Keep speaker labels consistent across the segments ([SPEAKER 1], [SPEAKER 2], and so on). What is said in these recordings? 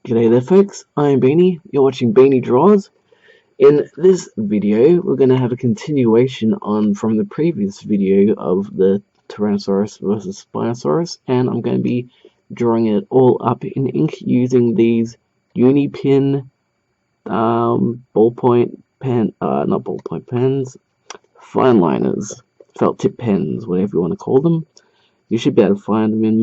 [SPEAKER 1] G'day there folks, I'm Beanie, you're watching Beanie Draws. In this video, we're going to have a continuation on from the previous video of the Tyrannosaurus versus Spinosaurus, and I'm going to be drawing it all up in ink using these Unipin ballpoint pen, not ballpoint pens, fine liners, felt tip pens, whatever you want to call them. You should be able to find them in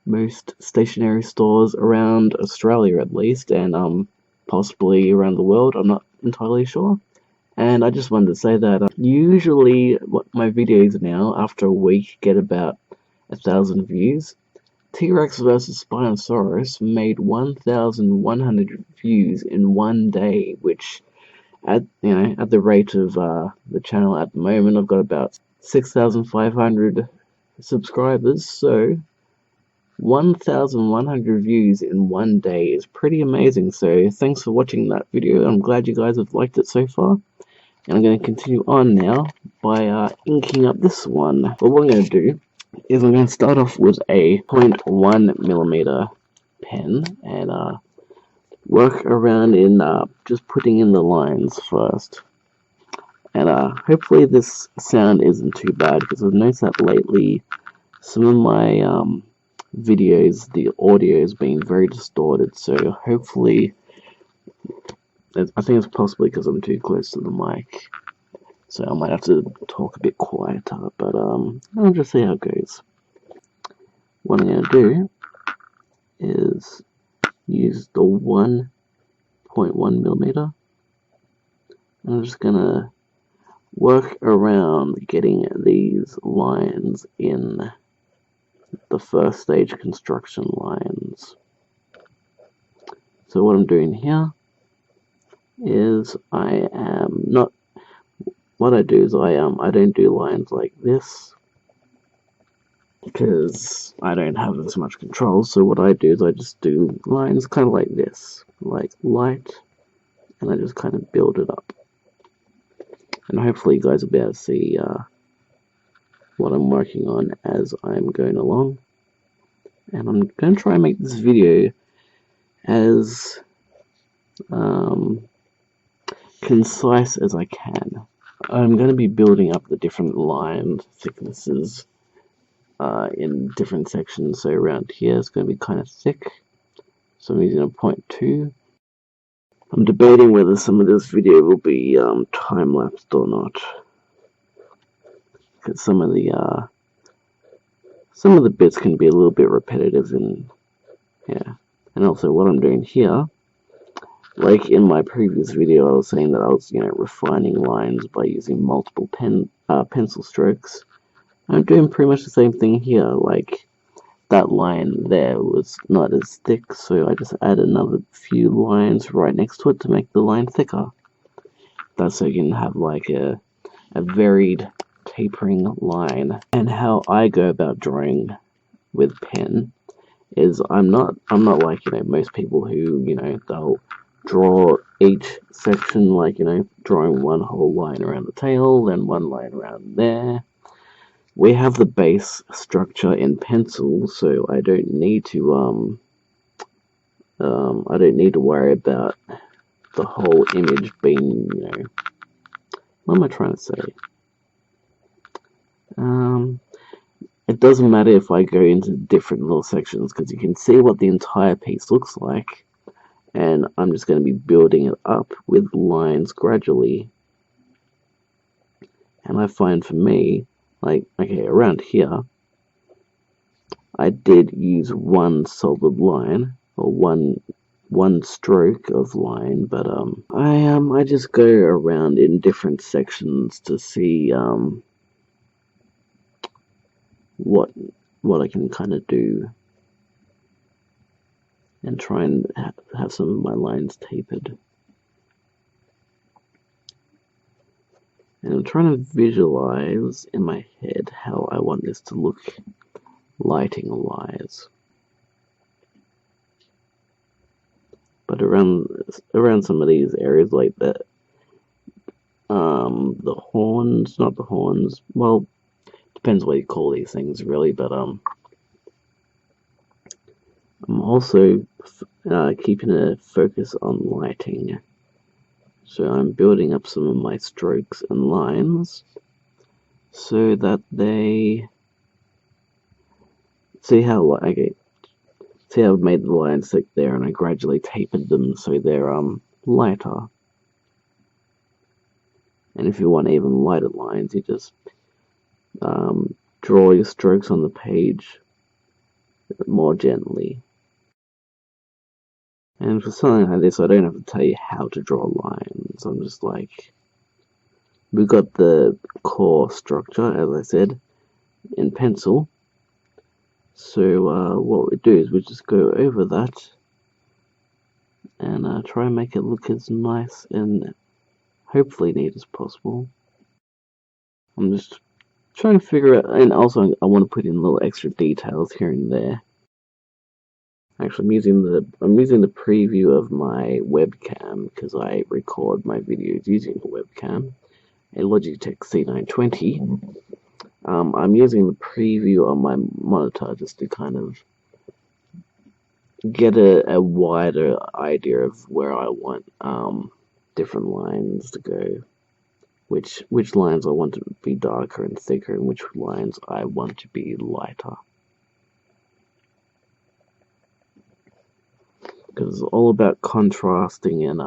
[SPEAKER 1] most stationery stores around Australia at least, and possibly around the world. I'm not entirely sure. And I just wanted to say that usually what my videos now, after a week, get about 1,000 views. T-Rex vs Spinosaurus made 1,100 views in one day, which at the rate of the channel at the moment, I've got about 6,500 subscribers, so 1,100 views in one day is pretty amazing. So thanks for watching that video. I'm glad you guys have liked it so far. And I'm going to continue on now by inking up this one. But what I'm going to do is I'm going to start off with a 0.1mm pen and work around in just putting in the lines first. And hopefully this sound isn't too bad, because I've noticed that lately some of my videos, the audio is being very distorted, so hopefully, I think it's possibly because I'm too close to the mic, so I might have to talk a bit quieter, but I'll just see how it goes. What I'm going to do is use the 1.1mm. I'm just going to work around getting these lines in the first stage construction lines. So what I'm doing here is I don't do lines like this because I don't have as much control. So what I do is I just do lines kind of like this, like light, and I just kind of build it up. And hopefully you guys will be able to see what I'm working on as I'm going along. And I'm going to try and make this video as concise as I can. I'm going to be building up the different line thicknesses in different sections. So around here it's going to be kind of thick, so I'm using a 0.2. I'm debating whether some of this video will be time-lapsed or not, because some of the bits can be a little bit repetitive, and yeah. And also what I'm doing here, like in my previous video, I was saying that I was, refining lines by using multiple pencil strokes. I'm doing pretty much the same thing here. Like, that line there was not as thick, so I just add another few lines right next to it to make the line thicker. That's so you can have like a varied tapering line. And how I go about drawing with pen is I'm not like most people who they'll draw each section like drawing one whole line around the tail, then one line around there. We have the base structure in pencil, so I don't need to worry about the whole image being what am I trying to say? It doesn't matter if I go into different little sections, because you can see what the entire piece looks like, and I'm just going to be building it up with lines gradually. And I find for me, like, okay, around here, I did use one solid line, or one stroke of line, but I just go around in different sections to see what I can kind of do, and try and have some of my lines tapered. And I'm trying to visualize in my head how I want this to look lighting-wise. But around some of these areas like that, the horns, not the horns, well, depends what you call these things really, but I'm also keeping a focus on lighting. So I'm building up some of my strokes and lines so that they see how I've made the lines thick there, and I gradually tapered them so they're lighter. And if you want even lighter lines, you just draw your strokes on the page more gently. And for something like this, I don't have to tell you how to draw lines. I'm just like, we've got the core structure, as I said, in pencil. So what we do is we just go over that and try and make it look as nice and hopefully neat as possible. I'm just trying to figure out, and also I want to put in little extra details here and there. Actually, I'm using the preview of my webcam because I record my videos using a webcam, a Logitech C920. I'm using the preview on my monitor just to kind of get a wider idea of where I want different lines to go, which lines I want to be darker and thicker, and which lines I want to be lighter. Because it's all about contrasting, and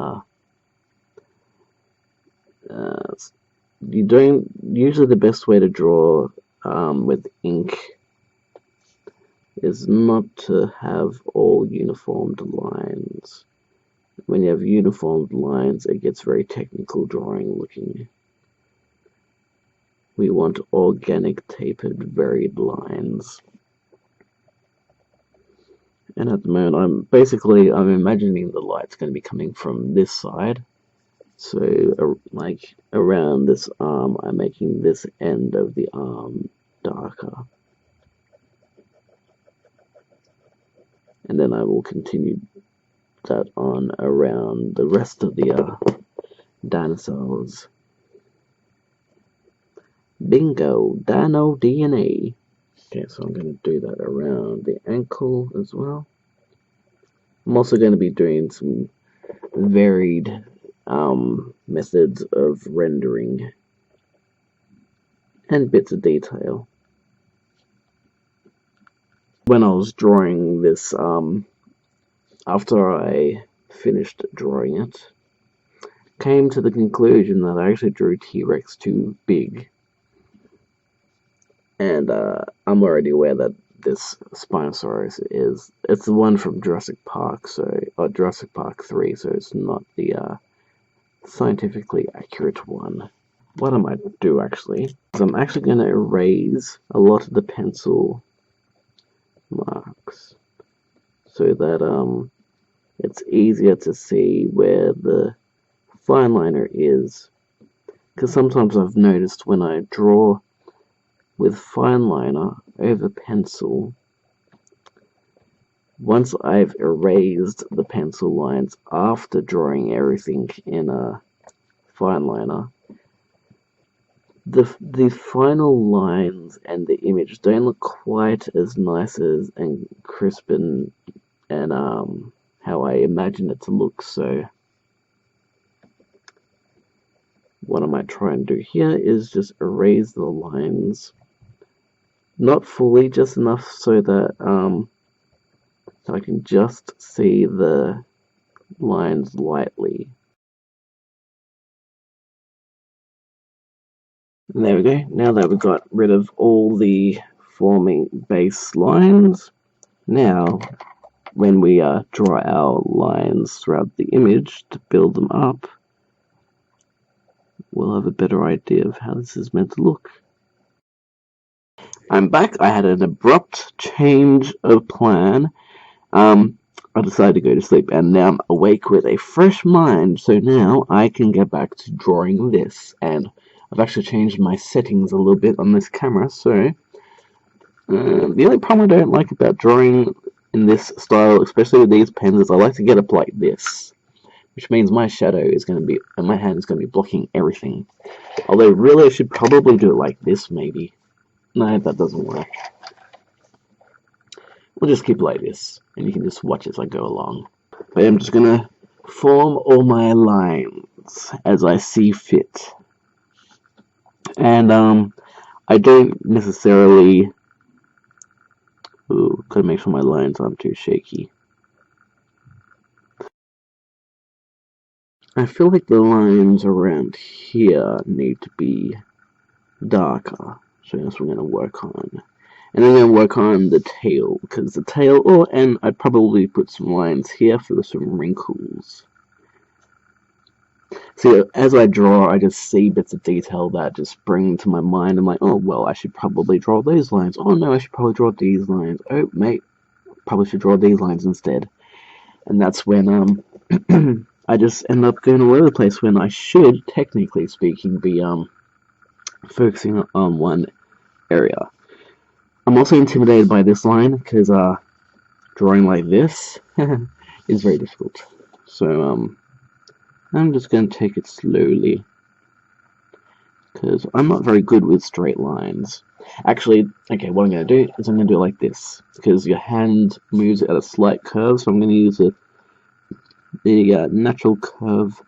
[SPEAKER 1] you don't usually the best way to draw with ink is not to have all uniformed lines. When you have uniformed lines, it gets very technical drawing looking. We want organic, tapered, varied lines. And at the moment, I'm imagining the light's going to be coming from this side. So, like, around this arm, I'm making this end of the arm darker. And then I will continue that on around the rest of the dinosaurs. Bingo! Dino DNA! Okay, so I'm going to do that around the ankle as well. I'm also going to be doing some varied methods of rendering and bits of detail. When I was drawing this, after I finished drawing it, came to the conclusion that I actually drew T-Rex too big. And I'm already aware that this Spinosaurus it's the one from Jurassic Park, or Jurassic Park 3, so it's not the scientifically accurate one. What I might do actually is I'm actually going to erase a lot of the pencil marks so that it's easier to see where the fine liner is, because sometimes I've noticed when I draw with fine liner over pencil, once I've erased the pencil lines after drawing everything in a fine liner, the final lines and the image don't look quite as nice as and crisp and how I imagine it to look. So what I might try and do here is just erase the lines, not fully, just enough so that I can just see the lines lightly. And there we go. Now that we've got rid of all the forming base lines, now when we draw our lines throughout the image to build them up, we'll have a better idea of how this is meant to look. I'm back. I had an abrupt change of plan. I decided to go to sleep, and now I'm awake with a fresh mind, so now I can get back to drawing this. And I've actually changed my settings a little bit on this camera, so the only problem I don't like about drawing in this style, especially with these pens, is I like to get up like this, which means my shadow is going to be, and my hand is going to be blocking everything. Although really I should probably do it like this, maybe. No, that doesn't work. we'll just keep it like this, and you can just watch as I go along. But I'm just gonna form all my lines as I see fit. And I don't necessarily... Ooh, gotta make sure my lines aren't too shaky. I feel like the lines around here need to be darker, so that's what I'm gonna work on. And then I'm gonna work on the tail, because the tail, oh, and I'd probably put some lines here for some wrinkles. See, as I draw, I just see bits of detail that just spring to my mind. I'm like, oh, well, I should probably draw those lines. Oh, no, I should probably draw these lines. Oh, mate, probably should draw these lines instead. And that's when, I just end up going all over the place when I should, technically speaking, be, focusing on one area. I'm also intimidated by this line, because, drawing like this is very difficult. So, I'm just going to take it slowly, because I'm not very good with straight lines. Actually, okay, what I'm going to do is I'm going to do it like this, because your hand moves at a slight curve, so I'm going to use the natural curve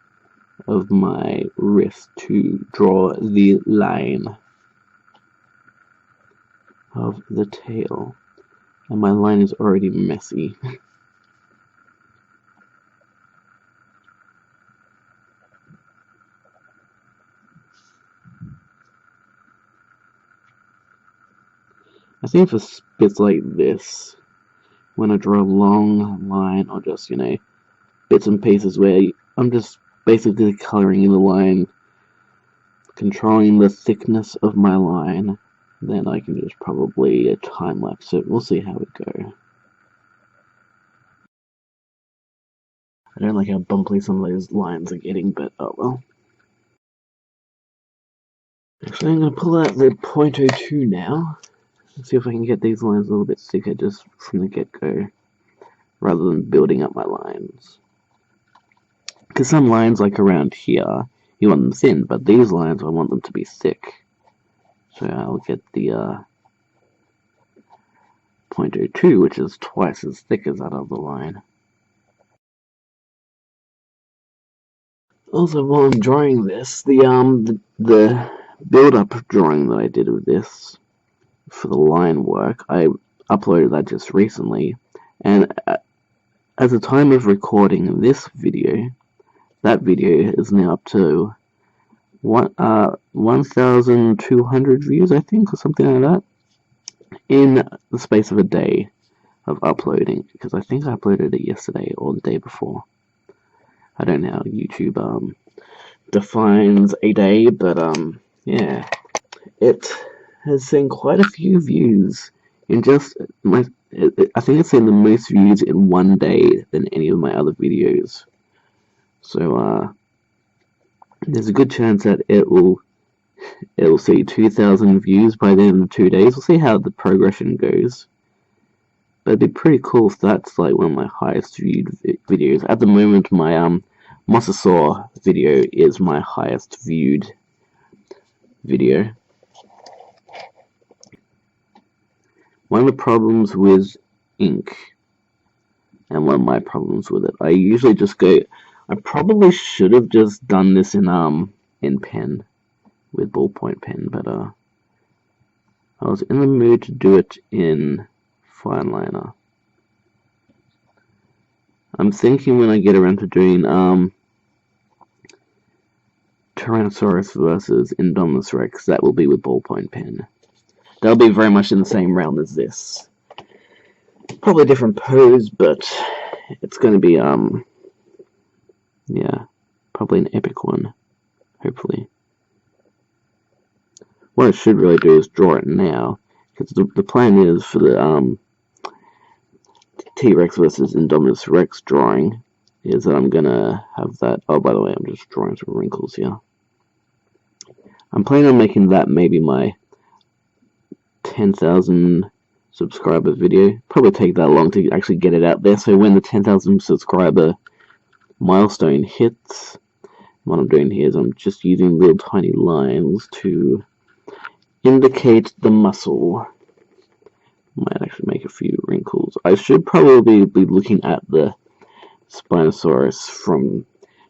[SPEAKER 1] of my wrist to draw the line of the tail. And my line is already messy. I think for bits like this, when I draw a long line, or just, you know, bits and pieces where I'm just basically coloring in the line, controlling the thickness of my line, then I can just probably time lapse it. We'll see how it goes. I don't like how bumpy some of those lines are getting, but oh well. Actually, I'm going to pull out the .02 now. Let's see if I can get these lines a little bit thicker just from the get-go, rather than building up my lines. Because some lines, like around here, you want them thin, but these lines, I want them to be thick. So I'll get the .02, which is twice as thick as that other line. Also, while I'm drawing this, the build-up drawing that I did of this for the line work, I uploaded that just recently, and at the time of recording this video, that video is now up to 1,200 views, I think, or something like that, in the space of a day of uploading, because I think I uploaded it yesterday or the day before. I don't know how YouTube defines a day, but yeah, it has seen quite a few views in just I think it's seen the most views in one day than any of my other videos. So there's a good chance that it will see 2,000 views by the end of 2 days. We'll see how the progression goes. But it'd be pretty cool if that's like one of my highest viewed videos. At the moment, my Mosasaur video is my highest viewed video. One of the problems with ink, and one of my problems with it, I usually just go, I probably should have just done this in pen, with ballpoint pen, but I was in the mood to do it in fine liner. I'm thinking when I get around to doing Tyrannosaurus versus Indominus Rex, that will be with ballpoint pen. That'll be very much in the same realm as this. Probably a different pose, but it's going to be yeah, probably an epic one, hopefully. What I should really do is draw it now, because the plan is for the T-Rex versus Indominus Rex drawing is that I'm gonna have that. Oh, by the way, I'm just drawing some wrinkles here. I'm planning on making that maybe my 10,000 subscriber video. Probably take that long to actually get it out there, so when the 10,000 subscriber milestone hits, what I'm doing here is I'm just using little tiny lines to indicate the muscle Might actually make a few wrinkles. I should probably be looking at the Spinosaurus from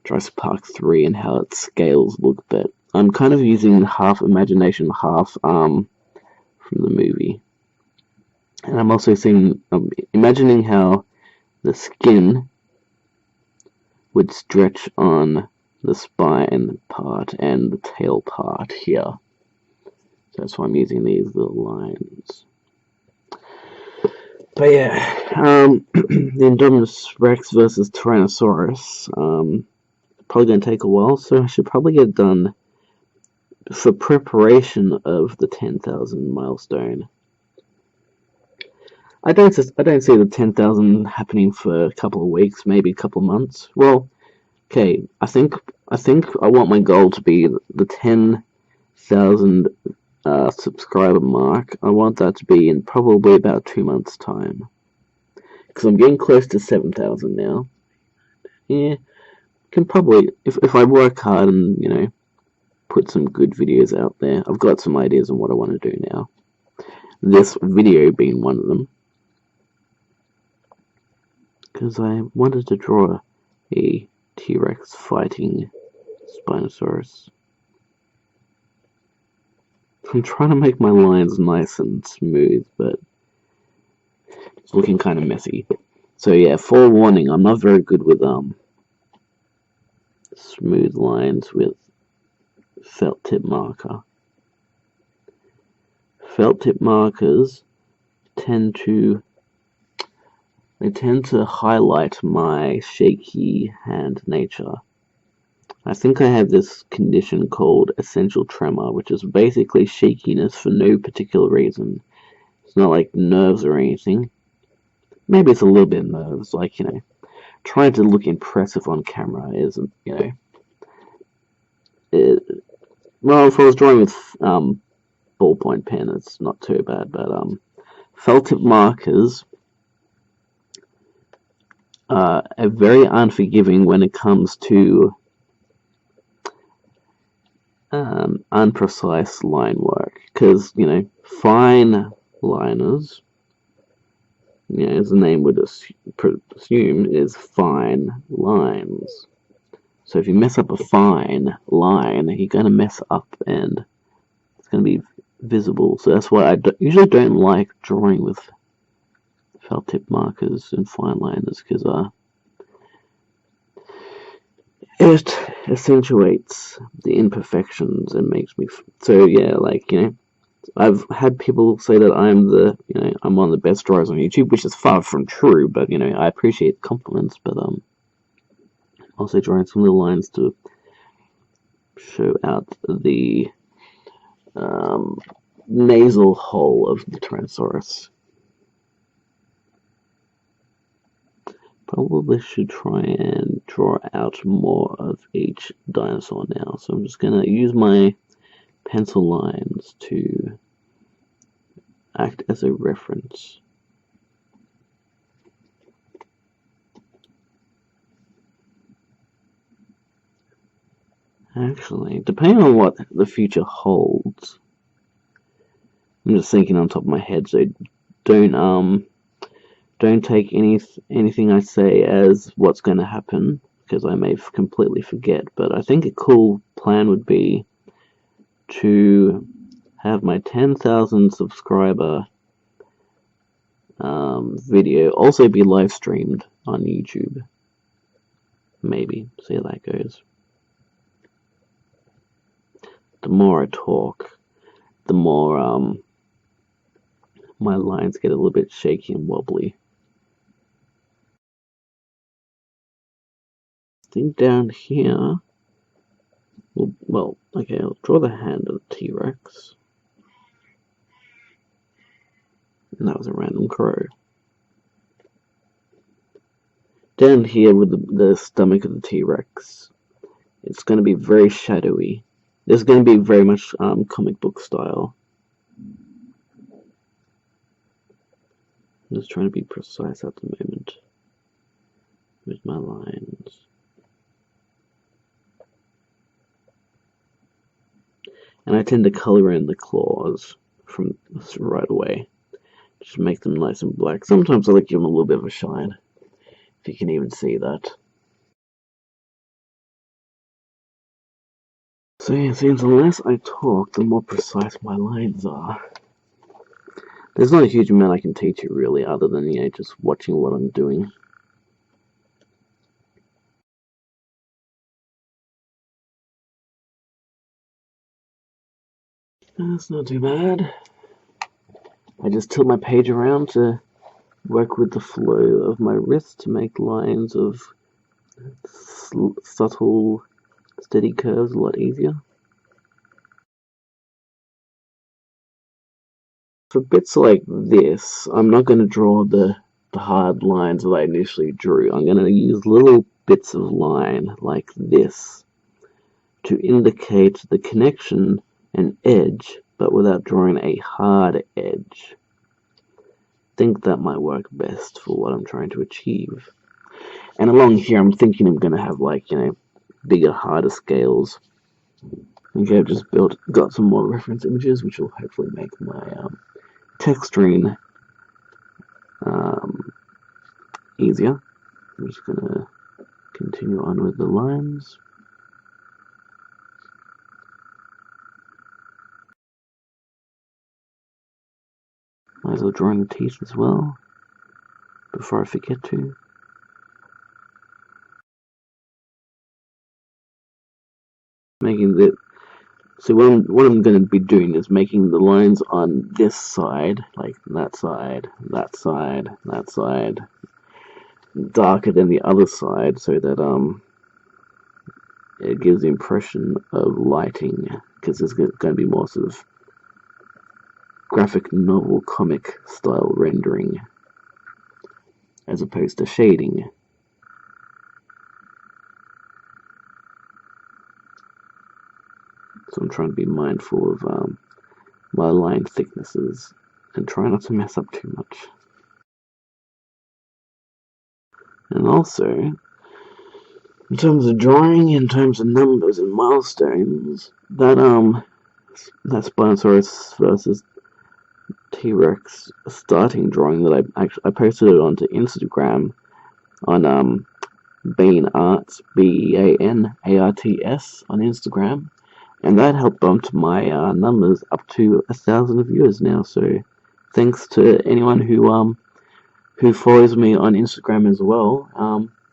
[SPEAKER 1] Jurassic Park 3 and how its scales look, but I'm kind of using half imagination, half from the movie. And I'm also imagining how the skin would stretch on the spine part and the tail part here. So that's why I'm using these little lines. But yeah, the Indominus Rex versus Tyrannosaurus, probably going to take a while, so I should probably get it done for preparation of the 10,000 milestone. I don't see the 10,000 happening for a couple of weeks, maybe a couple of months. Well, okay, I think I want my goal to be the 10,000 subscriber mark. I want that to be in probably about 2 months' time, because I'm getting close to 7,000 now. Yeah, can probably if I work hard and put some good videos out there. I've got some ideas on what I want to do now. This video being one of them, because I wanted to draw a T-Rex fighting Spinosaurus. I'm trying to make my lines nice and smooth, but it's looking kind of messy. So yeah, forewarning, I'm not very good with smooth lines with felt tip marker. Felt tip markers tend to highlight my shaky hand nature. I think I have this condition called essential tremor, which is basically shakiness for no particular reason. It's not like nerves or anything. Maybe it's a little bit of nerves, like, trying to look impressive on camera isn't, well, if I was drawing with ballpoint pen, it's not too bad, but felt tip markers are very unforgiving when it comes to unprecise line work, because fine liners, as the name would assume, is fine lines. So if you mess up a fine line, you're going to mess up and it's going to be visible. So that's why I usually don't like drawing with felt tip markers and fine liners, because it accentuates the imperfections and makes me so yeah, like I've had people say that I'm one of the best drawers on YouTube, which is far from true, but I appreciate compliments. But also drawing some little lines to show out the nasal hole of the Tyrannosaurus. Probably should try and draw out more of each dinosaur now. So I'm just going to use my pencil lines to act as a reference. Actually, depending on what the future holds, I'm just thinking on top of my head, so don't take anything I say as what's going to happen, because I may completely forget. But I think a cool plan would be to have my 10,000 subscriber video also be live streamed on YouTube. Maybe. See how that goes. The more I talk, the more my lines get a little bit shaky and wobbly. I think down here, well, okay, I'll draw the hand of the T-Rex. And that was a random crow. Down here with the stomach of the T-Rex, it's going to be very shadowy. There's going to be very much comic book style. I'm just trying to be precise at the moment with my lines. And I tend to color in the claws from right away, Just make them nice and black. Sometimes I like to give them a little bit of a shine, if you can even see that. So yeah, seems the less I talk, the more precise my lines are. There's not a huge amount I can teach you really, other than, you know, just watching what I'm doing. That's not too bad. I just tilt my page around to work with the flow of my wrist to make lines of subtle, steady curves a lot easier. For bits like this, I'm not going to draw the hard lines that I initially drew. I'm going to use little bits of line like this to indicate the connection and edge, but without drawing a hard edge. I think that might work best for what I'm trying to achieve. And along here, I'm thinking I'm going to have, like, you know, bigger, harder scales. Okay, I've just got some more reference images, which will hopefully make my texturing easier. I'm just going to continue on with the lines. Might as well draw in the teeth as well, before I forget to. Making the So what I'm going to be doing is making the lines on this side, like that side, that side, that side, darker than the other side, so that it gives the impression of lighting, because there's going to be more sort of graphic novel comic style rendering as opposed to shading. So I'm trying to be mindful of my line thicknesses and try not to mess up too much. And also, in terms of drawing, in terms of numbers and milestones, that Spinosaurus versus T-Rex starting drawing that I posted it onto Instagram on Bean Arts, BEANARTS on Instagram, and that helped bump my numbers up to 1,000 viewers now. So thanks to anyone who follows me on Instagram as well.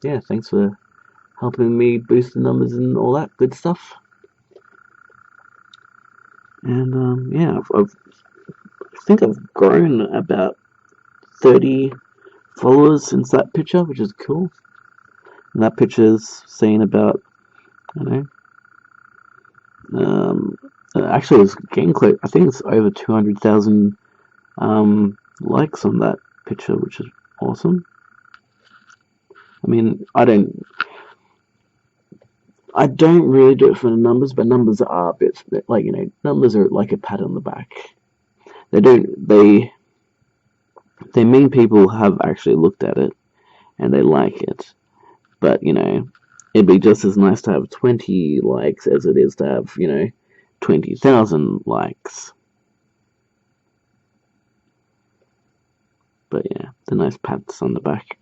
[SPEAKER 1] Yeah, thanks for helping me boost the numbers and all that good stuff. And yeah, I think I've grown about 30 followers since that picture, which is cool. And that picture's seen about, I don't know, actually it's getting close. I think it's over 200,000 likes on that picture, which is awesome. I mean, I don't really do it for the numbers, but numbers are a bit like, you know, numbers are like a pat on the back. They mean people have actually looked at it and they like it. But, you know, it'd be just as nice to have 20 likes as it is to have, you know, 20,000 likes. But yeah, the nice pats on the back.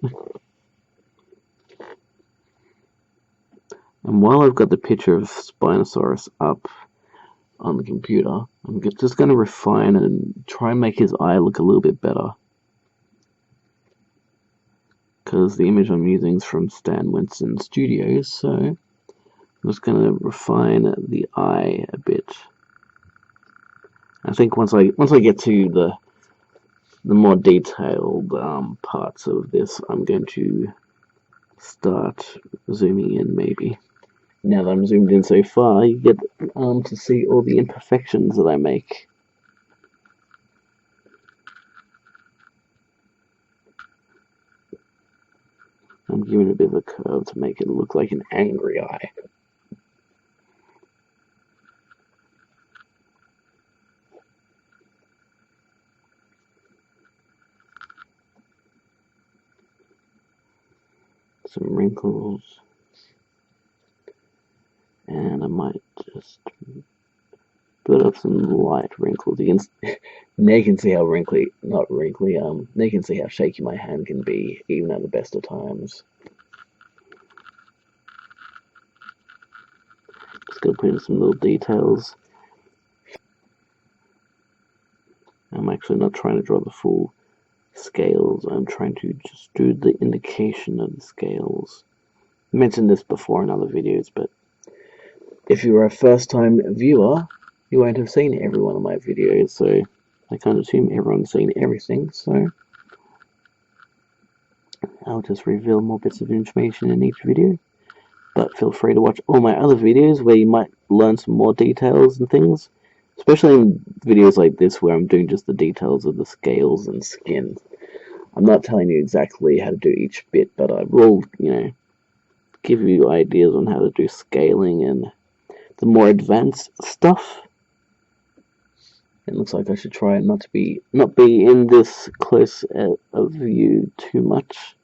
[SPEAKER 1] And while I've got the picture of Spinosaurus up on the computer, I'm just going to refine and try and make his eye look a little bit better. Because the image I'm using is from Stan Winston Studios, so I'm just going to refine the eye a bit. I think once I get to the more detailed parts of this, I'm going to start zooming in maybe. Now that I'm zoomed in so far, you get to see all the imperfections that I make. I'm giving it a bit of a curve to make it look like an angry eye. Some wrinkles. And I might just build up some light wrinkles. You can now you can see how not wrinkly, now you can see how shaky my hand can be, even at the best of times. Just gonna put in some little details. I'm actually not trying to draw the full scales, I'm trying to just do the indication of the scales. I mentioned this before in other videos, but if you are a first-time viewer, you won't have seen every one of my videos, so I can't assume everyone's seen everything, so I'll just reveal more bits of information in each video. But feel free to watch all my other videos where you might learn some more details and things, especially in videos like this where I'm doing just the details of the scales and skin. I'm not telling you exactly how to do each bit, but I will, give you ideas on how to do scaling and the more advanced stuff. It looks like I should try not to be in this close a view too much.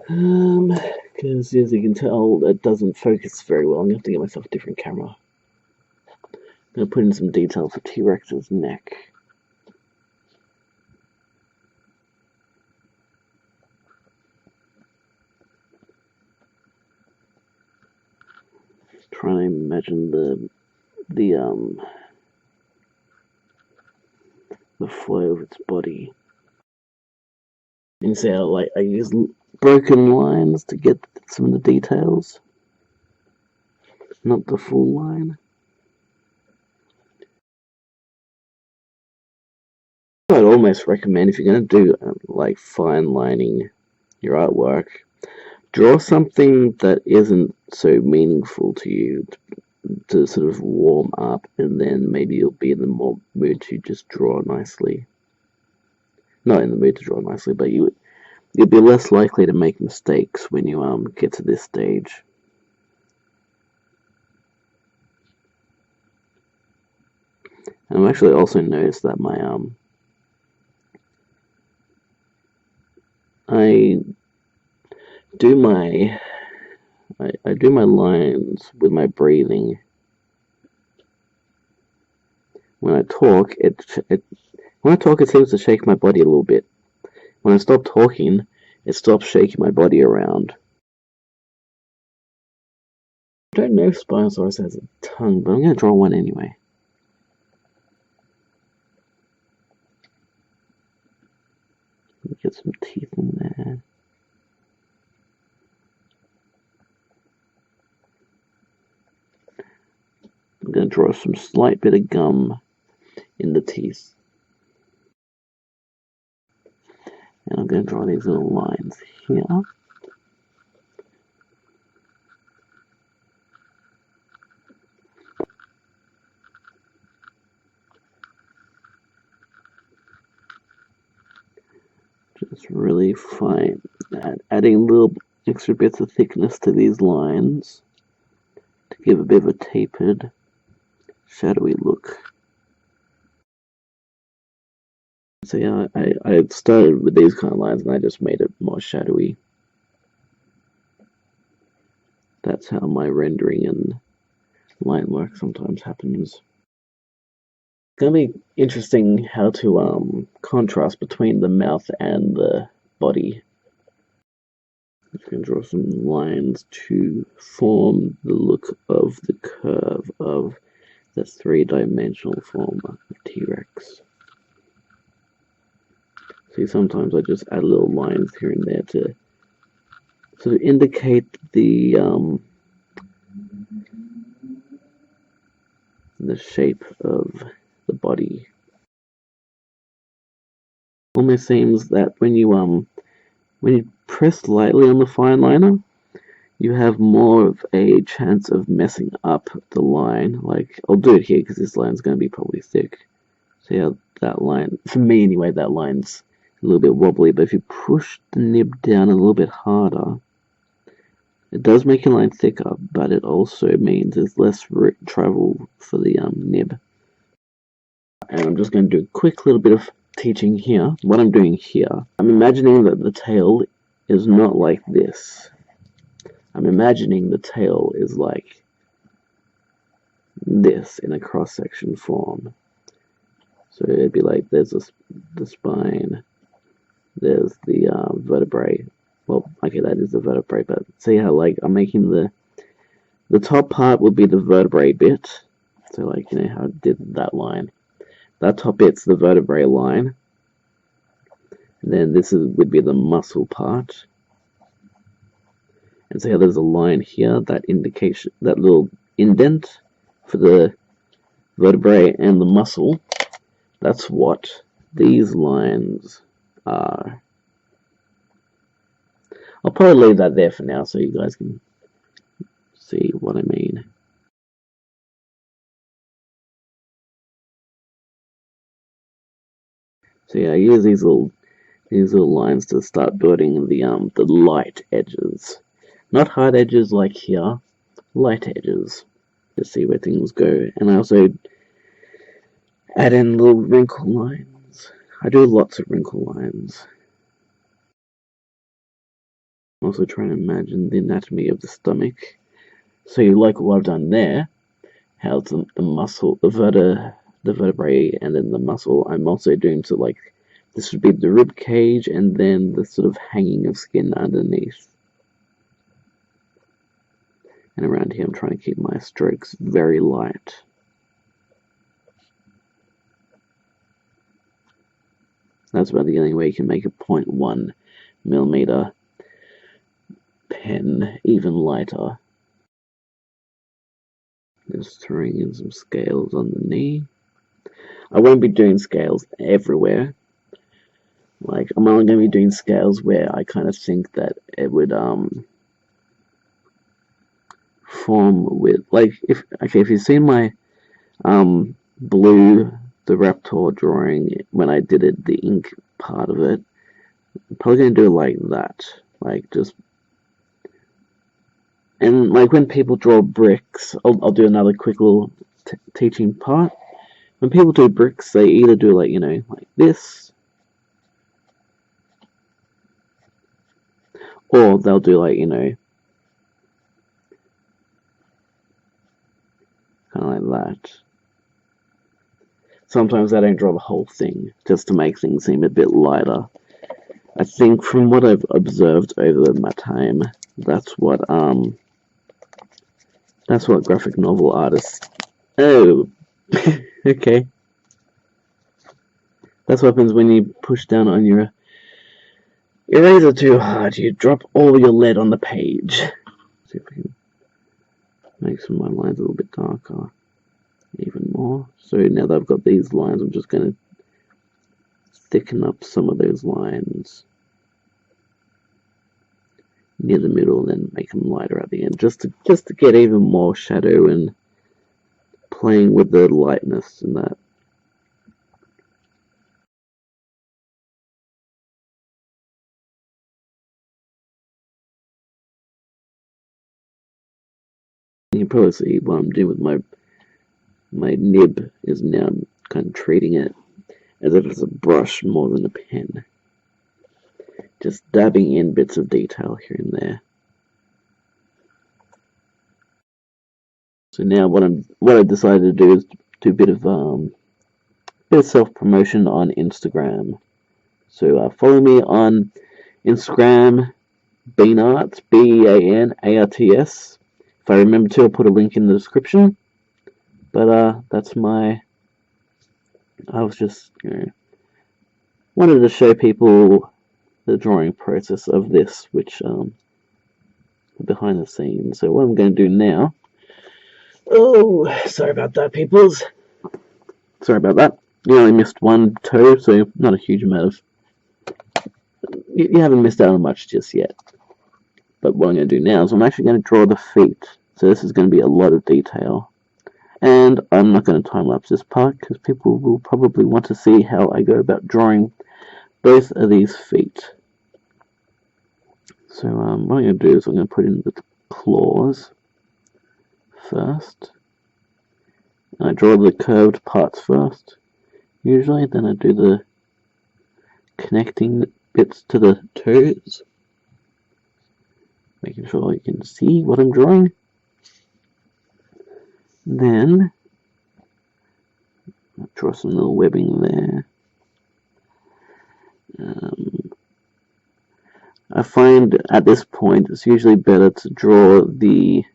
[SPEAKER 1] Because as you can tell, it doesn't focus very well. I'm going to have to get myself a different camera. I'm going to put in some detail for T-Rex's neck. Trying to imagine the flow of its body. You can see how I use broken lines to get some of the details, not the full line. I'd almost recommend, if you're going to do fine lining your artwork, draw something that isn't so meaningful to you to sort of warm up, and then maybe you'll be in the more mood to just draw nicely. Not in the mood to draw nicely, but you'll be less likely to make mistakes when you get to this stage. And I've actually also noticed that I do my lines with my breathing. When I talk, it seems to shake my body a little bit. When I stop talking, it stops shaking my body around. I don't know if Spinosaurus has a tongue, but I'm going to draw one anyway. Get some teeth in there. I'm going to draw some slight bit of gum in the teeth. And I'm going to draw these little lines here. Just really fine, adding little extra bits of thickness to these lines to give a bit of a tapered, shadowy look. So yeah, I started with these kind of lines and I just made it more shadowy. That's how my rendering and line work sometimes happens. It's gonna be interesting how to contrast between the mouth and the body. I'm just gonna draw some lines to form the look of the curve of the three-dimensional form of T-Rex. See, sometimes I just add little lines here and there to sort of indicate the shape of the body. Almost seems that when you press lightly on the fine liner, you have more of a chance of messing up the line. Like, I'll do it here because this line's going to be probably thick. See how that line, for me anyway, that line's a little bit wobbly, but if you push the nib down a little bit harder, it does make your line thicker, but it also means there's less travel for the nib. And I'm just going to do a quick little bit of teaching here. What I'm doing here, I'm imagining that the tail is not like this. I'm imagining the tail is like this in a cross-section form. So it'd be like there's the spine, there's the vertebrae. Well, okay, that is the vertebrae, but see how like I'm making the top part would be the vertebrae bit. So like, you know how I did that line. That top bit's the vertebrae line. And then this would be the muscle part. And see how there's a line here, that indication, that little indent for the vertebrae and the muscle. That's what these lines are. I'll probably leave that there for now so you guys can see what I mean. So yeah, I use these little lines to start building the light edges. Not hard edges like here, light edges. To see where things go. And I also add in little wrinkle lines. I do lots of wrinkle lines. I'm also trying to imagine the anatomy of the stomach. So you like what I've done there, how the muscle, the vertebrae, and then the muscle. I'm also doing so like this would be the rib cage, and then the sort of hanging of skin underneath. And around here, I'm trying to keep my strokes very light. That's about the only way you can make a 0.1 millimeter pen even lighter. Just throwing in some scales on the knee. I won't be doing scales everywhere. Like, I'm only going to be doing scales where I kind of think that it would form with, like, if you've seen my blue, the Raptor drawing, when I did it, the ink part of it, I'm probably going to do it like that. Like, just, and like when people draw bricks, I'll do another quick little teaching part. When people do bricks, they either do like, you know, like this, or they'll do like, you know, kind of like that. Sometimes I don't draw the whole thing, just to make things seem a bit lighter. I think from what I've observed over my time, that's what graphic novel artists... Oh, okay. That's what happens when you push down on your eraser too hard. You drop all your lead on the page. See if we can make some of my lines a little bit darker. Even more. So now that I've got these lines, I'm just going to thicken up some of those lines near the middle, and then make them lighter at the end, just to get even more shadow and playing with the lightness and that. You can probably see what I'm doing with my nib is now kind of treating it as if it's a brush more than a pen. Just dabbing in bits of detail here and there. So now what I decided to do is do a bit of self-promotion on Instagram. So follow me on Instagram, Beanarts, Beanarts. If I remember to, I'll put a link in the description. But that's my... I was just, you know, wanted to show people the drawing process of this, which behind the scenes. So what I'm going to do now... Oh, sorry about that, peoples. Sorry about that. You only missed one toe, so not a huge amount of... You haven't missed out on much just yet. But what I'm going to do now is I'm actually going to draw the feet. So this is going to be a lot of detail. And I'm not going to time-lapse this part, because people will probably want to see how I go about drawing both of these feet. So what I'm going to do is I'm going to put in the claws first. And I draw the curved parts first, usually. Then I do the connecting bits to the toes, making sure you can see what I'm drawing. Then I'll draw some little webbing there. I find at this point it's usually better to draw the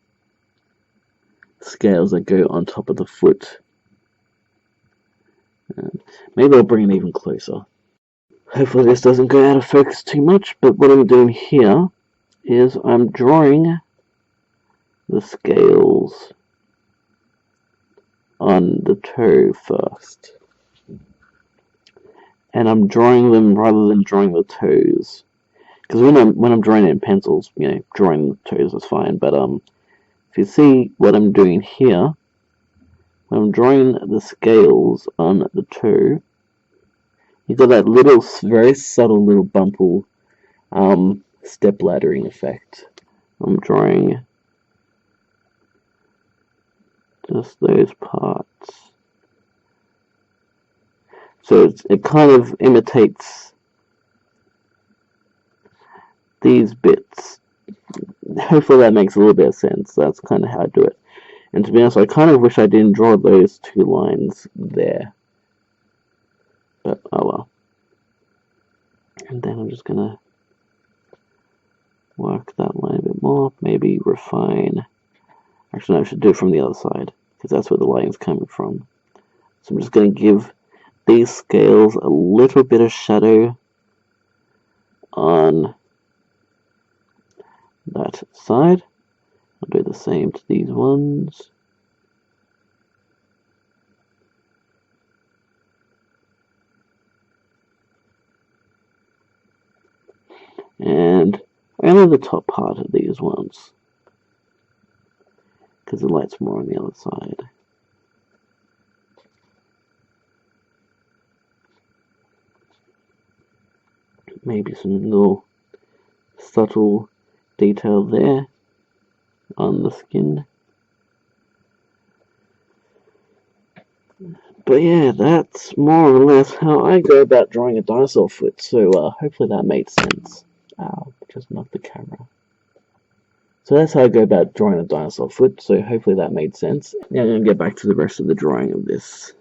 [SPEAKER 1] scales that go on top of the foot. Maybe I'll bring it even closer. Hopefully this doesn't go out of focus too much, but what I'm doing here is I'm drawing the scales on the toe first. And I'm drawing them rather than drawing the toes. Because when I'm drawing it in pencils, drawing the toes is fine, but if you see what I'm doing here, when I'm drawing the scales on the toe, you've got that little, very subtle little bumple step laddering effect. I'm drawing just those parts. So it kind of imitates these bits. Hopefully that makes a little bit of sense. That's kind of how I do it. And to be honest, I kind of wish I didn't draw those two lines there. But oh well. And then I'm just gonna work that line a bit more, maybe refine. Actually, no, I should do it from the other side, because that's where the line's coming from. So I'm just going to give these scales a little bit of shadow on that side. I'll do the same to these ones. And only the top part of these ones, because the light's more on the other side. Maybe some little subtle detail there on the skin. But yeah, that's more or less how I go about drawing a dinosaur foot, so hopefully that made sense. Ow, just knocked the camera. So that's how I go about drawing a dinosaur foot, so hopefully that made sense. Now I'm going to get back to the rest of the drawing of this.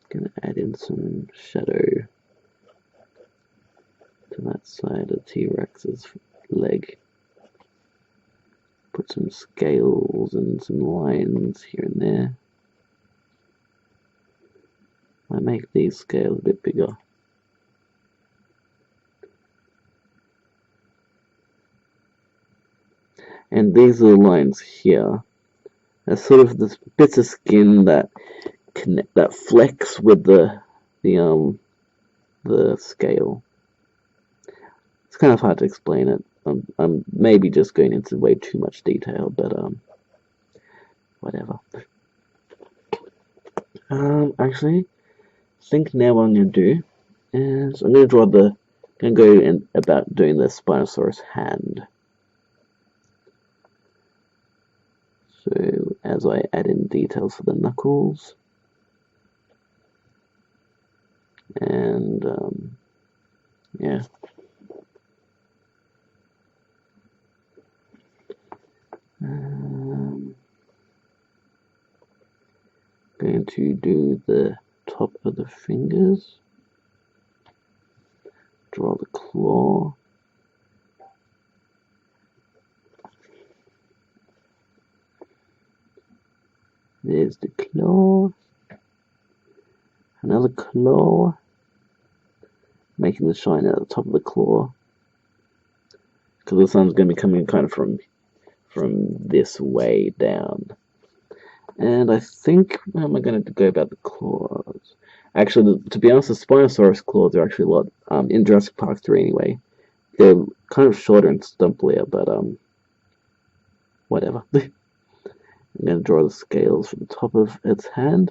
[SPEAKER 1] Going to add in some shadow to that side of T-Rex's leg. Put some scales and some lines here and there. I make these scales a bit bigger. And these little lines here are sort of the bits of skin that connect, that flex with the scale. It's kind of hard to explain it. I'm maybe just going into way too much detail, but whatever. Actually, I think now what I'm going to do is I'm going to go about doing the Spinosaurus hand. So as I add in details for the knuckles, and yeah. Going to do the top of the fingers, draw the claw, there's the claw, another claw, making the shine at the top of the claw, because the sun's going to be coming kind of from this way down. And I think, how am I going to go about the claws? Actually, to be honest, the Spinosaurus claws are actually a lot, in Jurassic Park 3 anyway. They're kind of shorter and stumplier, but whatever. I'm going to draw the scales for the top of its hand,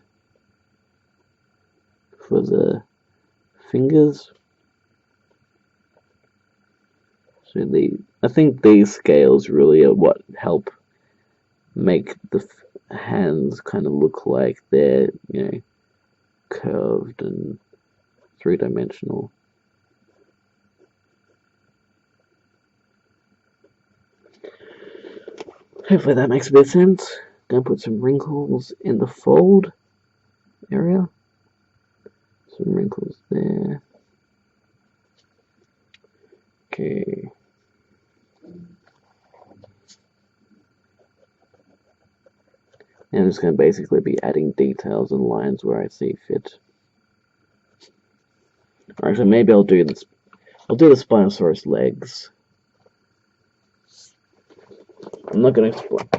[SPEAKER 1] for the fingers. So I think these scales really are what help make the hands kind of look like they're, curved and three-dimensional. Hopefully that makes a bit of sense. Gonna put some wrinkles in the fold area. Some wrinkles there. Okay. And I'm just going to basically be adding details and lines where I see fit. Alright, so maybe I'll do this. I'll do the Spinosaurus legs. I'm not going to explain.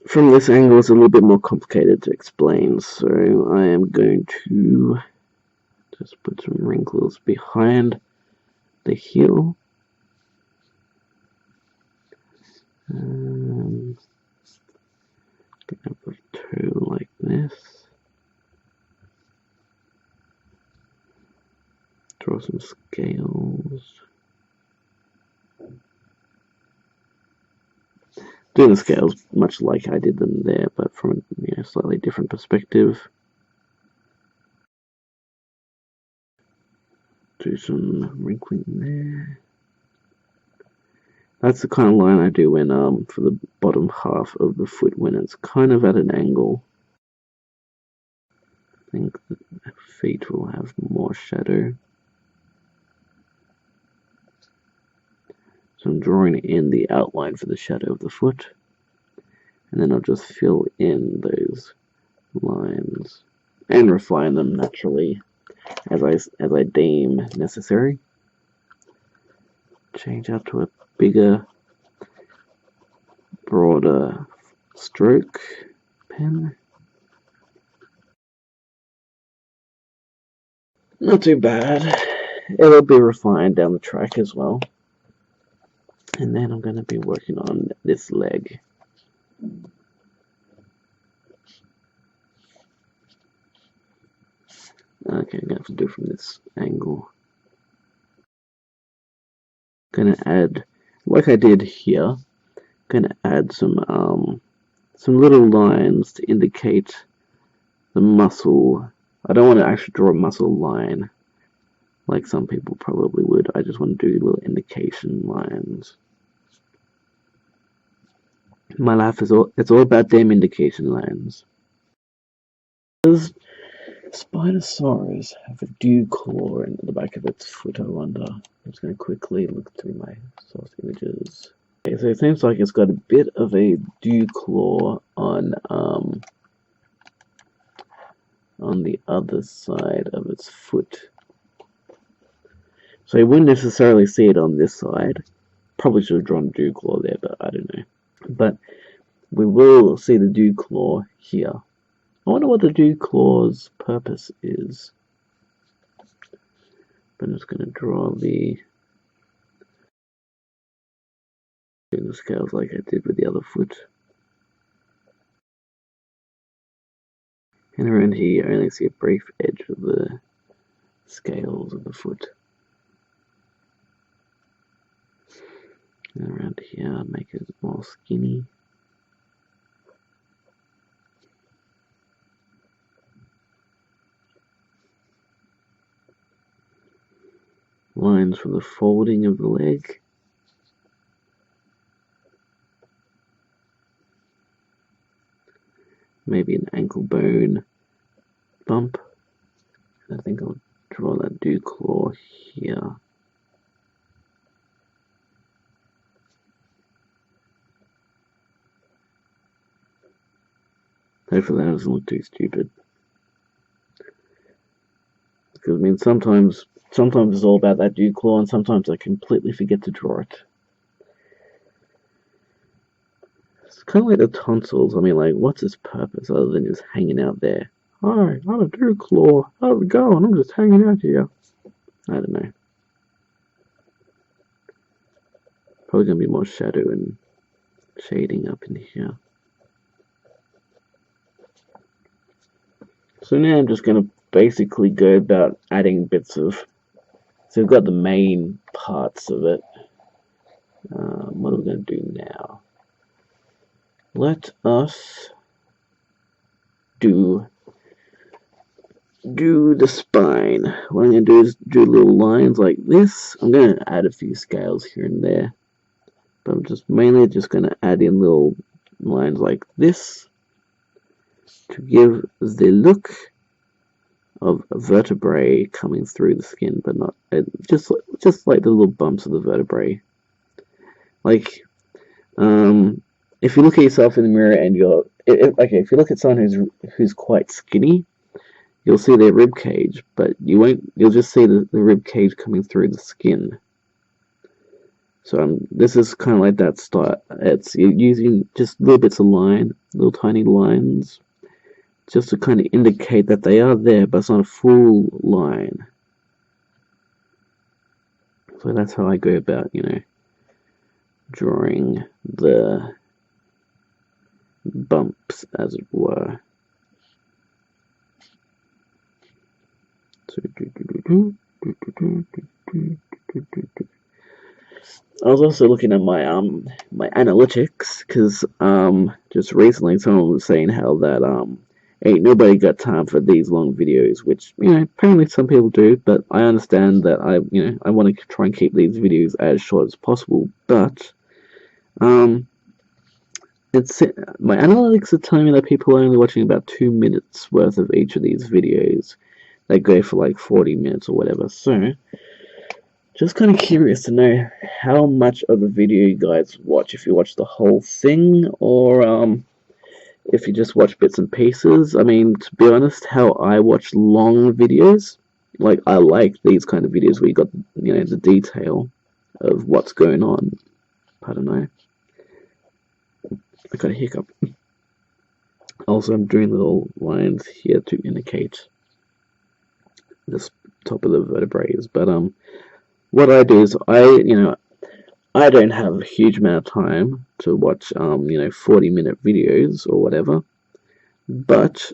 [SPEAKER 1] From this angle, it's a little bit more complicated to explain, so I am going to just put some wrinkles behind the heel. Gonna put a toe like this. Draw some scales. Doing the scales much like I did them there, but from a slightly different perspective. Do some wrinkling there. That's the kind of line I do when for the bottom half of the foot when it's kind of at an angle. I think the feet will have more shadow. So I'm drawing in the outline for the shadow of the foot, and then I'll just fill in those lines and refine them naturally as I deem necessary. Change out to a bigger, broader stroke pen. Not too bad. It'll be refined down the track as well. And then I'm going to be working on this leg. Okay, I'm going to have to do it from this angle. Going to add, like I did here, going to add some little lines to indicate the muscle. I don't want to actually draw a muscle line like some people probably would. I just want to do little indication lines. My life is it's all about damn indication lines. Does Spinosaurus have a dew claw in the back of its foot, I wonder? I'm just going to quickly look through my source images. Okay, so it seems like it's got a bit of a dew claw on the other side of its foot. So you wouldn't necessarily see it on this side. Probably should have drawn a dew claw there, but I don't know. But we will see the dew claw here. I wonder what the dew claw's purpose is. But I'm just going to draw the scales like I did with the other foot. And around here you only see a brief edge of the scales of the foot. And around here make it more skinny. Lines for the folding of the leg. Maybe an ankle bone bump. I think I'll draw that dew claw here. Hopefully that doesn't look too stupid. Because I mean sometimes it's all about that dew claw and sometimes I completely forget to draw it. It's kind of like the tonsils. I mean, like, what's its purpose other than just hanging out there? Hi, I'm a dew claw. How's it going? I'm just hanging out here. I don't know. Probably gonna be more shadow and shading up in here. So now I'm just gonna basically go about adding bits of. So we've got the main parts of it. What are we gonna do now? Let us do do the spine. What I'm going to do is do little lines like this. I'm going to add a few scales here and there, but I'm just mainly just going to add in little lines like this to give the look of a vertebrae coming through the skin, but not just like the little bumps of the vertebrae. Like, if you look at yourself in the mirror and you're if you look at someone who's quite skinny, you'll see their rib cage, but you'll just see the rib cage coming through the skin. So this is kind of like that style. You're using just little bits of line, little tiny lines, just to kind of indicate that they are there, but it's not a full line. So that's how I go about, drawing the bumps, as it were. I was also looking at my my analytics, because just recently someone was saying how that ain't nobody got time for these long videos, which apparently some people do, but I understand that I want to try and keep these videos as short as possible, but it's my analytics are telling me that people are only watching about 2 minutes worth of each of these videos. They go for like 40 minutes or whatever, so just kind of curious to know how much of a video you guys watch, if you watch the whole thing, or if you just watch bits and pieces. I mean, to be honest, how I watch long videos, like I like these kind of videos where you got, the detail of what's going on. I don't know. I got a hiccup. Also, I'm doing little lines here to indicate this top of the vertebrae, but what I do is I don't have a huge amount of time to watch 40-minute videos or whatever, but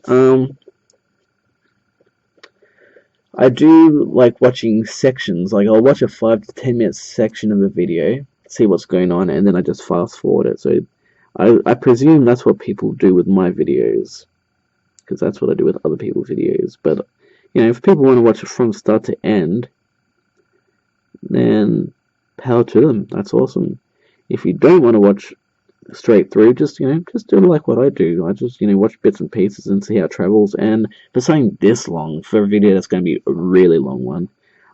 [SPEAKER 1] I do like watching sections. Like, I'll watch a 5 to 10 minute section of a video, see what's going on, and then I just fast forward it. So I presume that's what people do with my videos, because that's what I do with other people's videos. But if people want to watch it from start to end, then power to them. That's awesome. If you don't want to watch straight through, just do like what I do. I just watch bits and pieces and see how it travels. And for something this long, for a video that's going to be a really long one,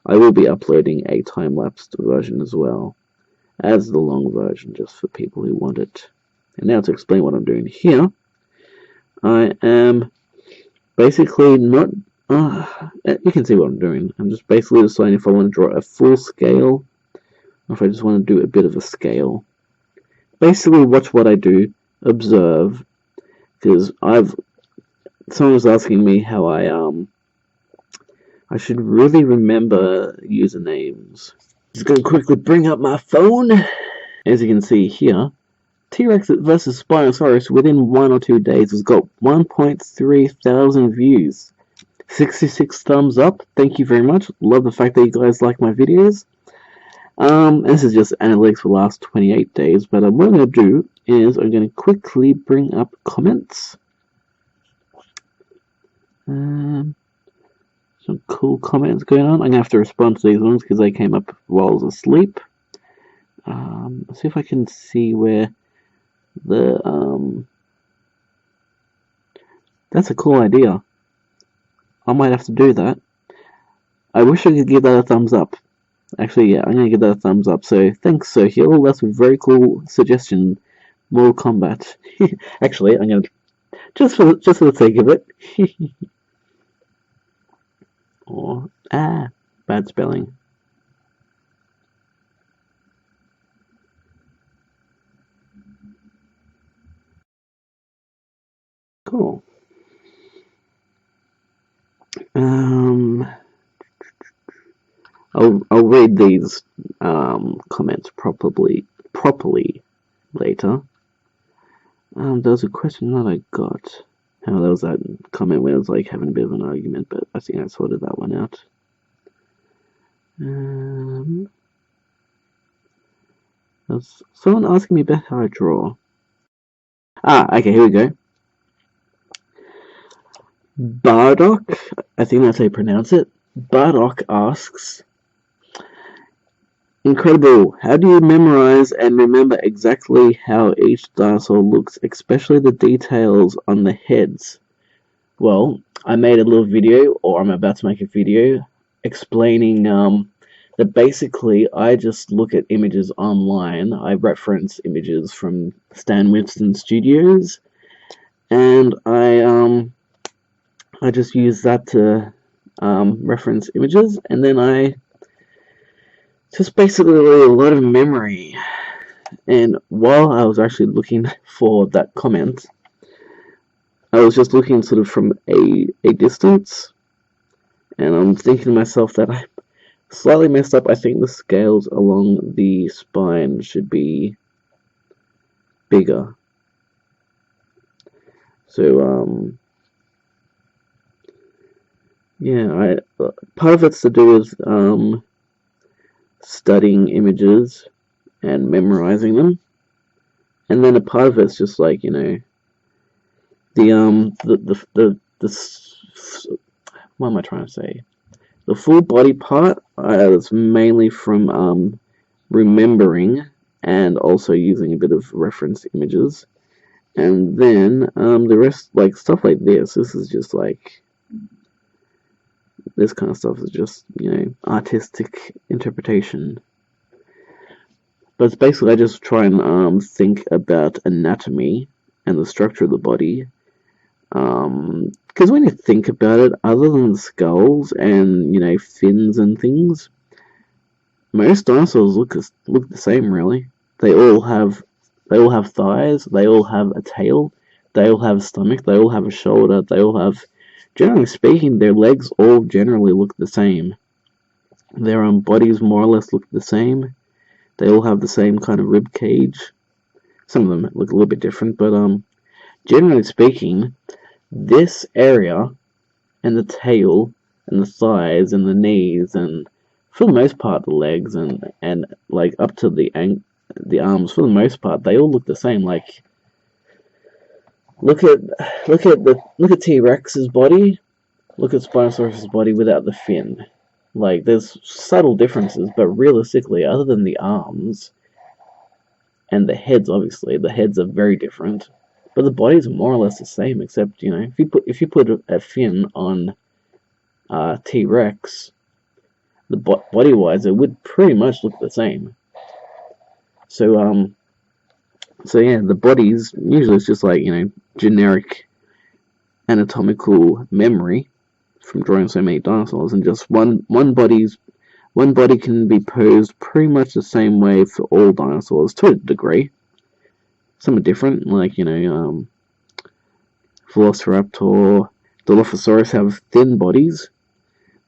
[SPEAKER 1] I will be uploading a time-lapsed version as well as the long version, just for people who want it. And now to explain what I'm doing here, I am basically not. You can see what I'm doing. I'm just basically deciding if I want to draw a full scale, or if I just want to do a bit of a scale. Basically, watch what I do, observe, because someone was asking me how I should really remember usernames. Just gonna quickly bring up my phone. As you can see here, Trex versus Spinosaurus within 1 or 2 days has got 1.3 thousand views. 66 thumbs up. Thank you very much. Love the fact that you guys like my videos. This is just analytics for the last 28 days, but what I'm going to do is I'm going to quickly bring up comments. Some cool comments going on. I'm going to have to respond to these ones because they came up while I was asleep. Let's see if I can see where the that's a cool idea. I might have to do that. I wish I could give that a thumbs up. Actually, yeah, I'm going to give that a thumbs up. So, thanks, Sir Hill. That's a very cool suggestion. Mortal Kombat. Actually, I'm going to... Just for the sake of it. Bad spelling. Cool. I'll read these comments properly later. There was a question that I got. There was that comment where I was like having a bit of an argument, but I think I sorted that one out. There's someone asking me about how I draw. Okay, here we go. Bardock, I think that's how you pronounce it. Bardock asks, incredible, how do you memorize and remember exactly how each dinosaur looks, especially the details on the heads? Well, I made a little video, or I'm about to make a video, explaining that basically I just look at images online. I reference images from Stan Winston Studios, and I just use that to reference images, and then I just basically a lot of memory. And while I was actually looking for that comment, I was just looking sort of from a distance, and I'm thinking to myself that I slightly messed up. I think the scales along the spine should be bigger. So, yeah, part of it's to do with studying images and memorizing them, and then a part of it's just like, you know, the what am I trying to say? The full body part is mainly from remembering and also using a bit of reference images, and then the rest, like stuff like this is just like, this kind of stuff is just, you know, artistic interpretation. But it's basically I just try and think about anatomy and the structure of the body. Because when you think about it, other than skulls and, you know, fins and things, most dinosaurs look the same, really. They all have thighs. They all have a tail. They all have a stomach. They all have a shoulder. They all have, generally speaking, their legs all generally look the same. Their bodies more or less look the same. They all have the same kind of rib cage. Some of them look a little bit different, but generally speaking, this area and the tail and the thighs and the knees and for the most part the legs and like up to the arms, for the most part they all look the same. Like look at T-Rex's body, look at Spinosaurus's body without the fin. Like there's subtle differences, but realistically, other than the arms and the heads, obviously the heads are very different. But the body's more or less the same, except, you know, if you put a fin on T-Rex, the body-wise, it would pretty much look the same. So yeah, the bodies usually it's just like, you know, generic anatomical memory from drawing so many dinosaurs, and just one body can be posed pretty much the same way for all dinosaurs to a degree. Some are different, like, you know, Velociraptor, Dilophosaurus have thin bodies.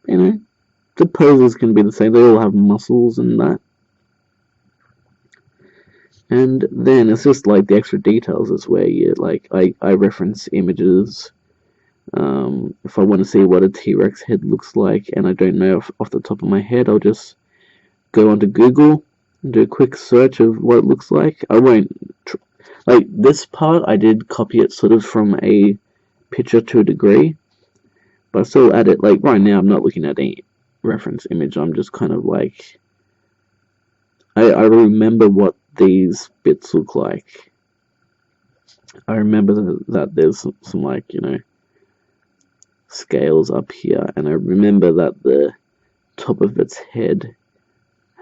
[SPEAKER 1] You know, the poses can be the same. They all have muscles and that. And then it's just like the extra details is where you, like, I reference images. If I want to see what a T-Rex head looks like and I don't know off the top of my head, I'll just go onto Google and do a quick search of what it looks like. I won't... Like, this part, I did copy it sort of from a picture to a degree, but I still add it, like, right now I'm not looking at any reference image, I'm just kind of like, I remember what these bits look like. I remember that there's some like, you know, scales up here, and I remember that the top of its head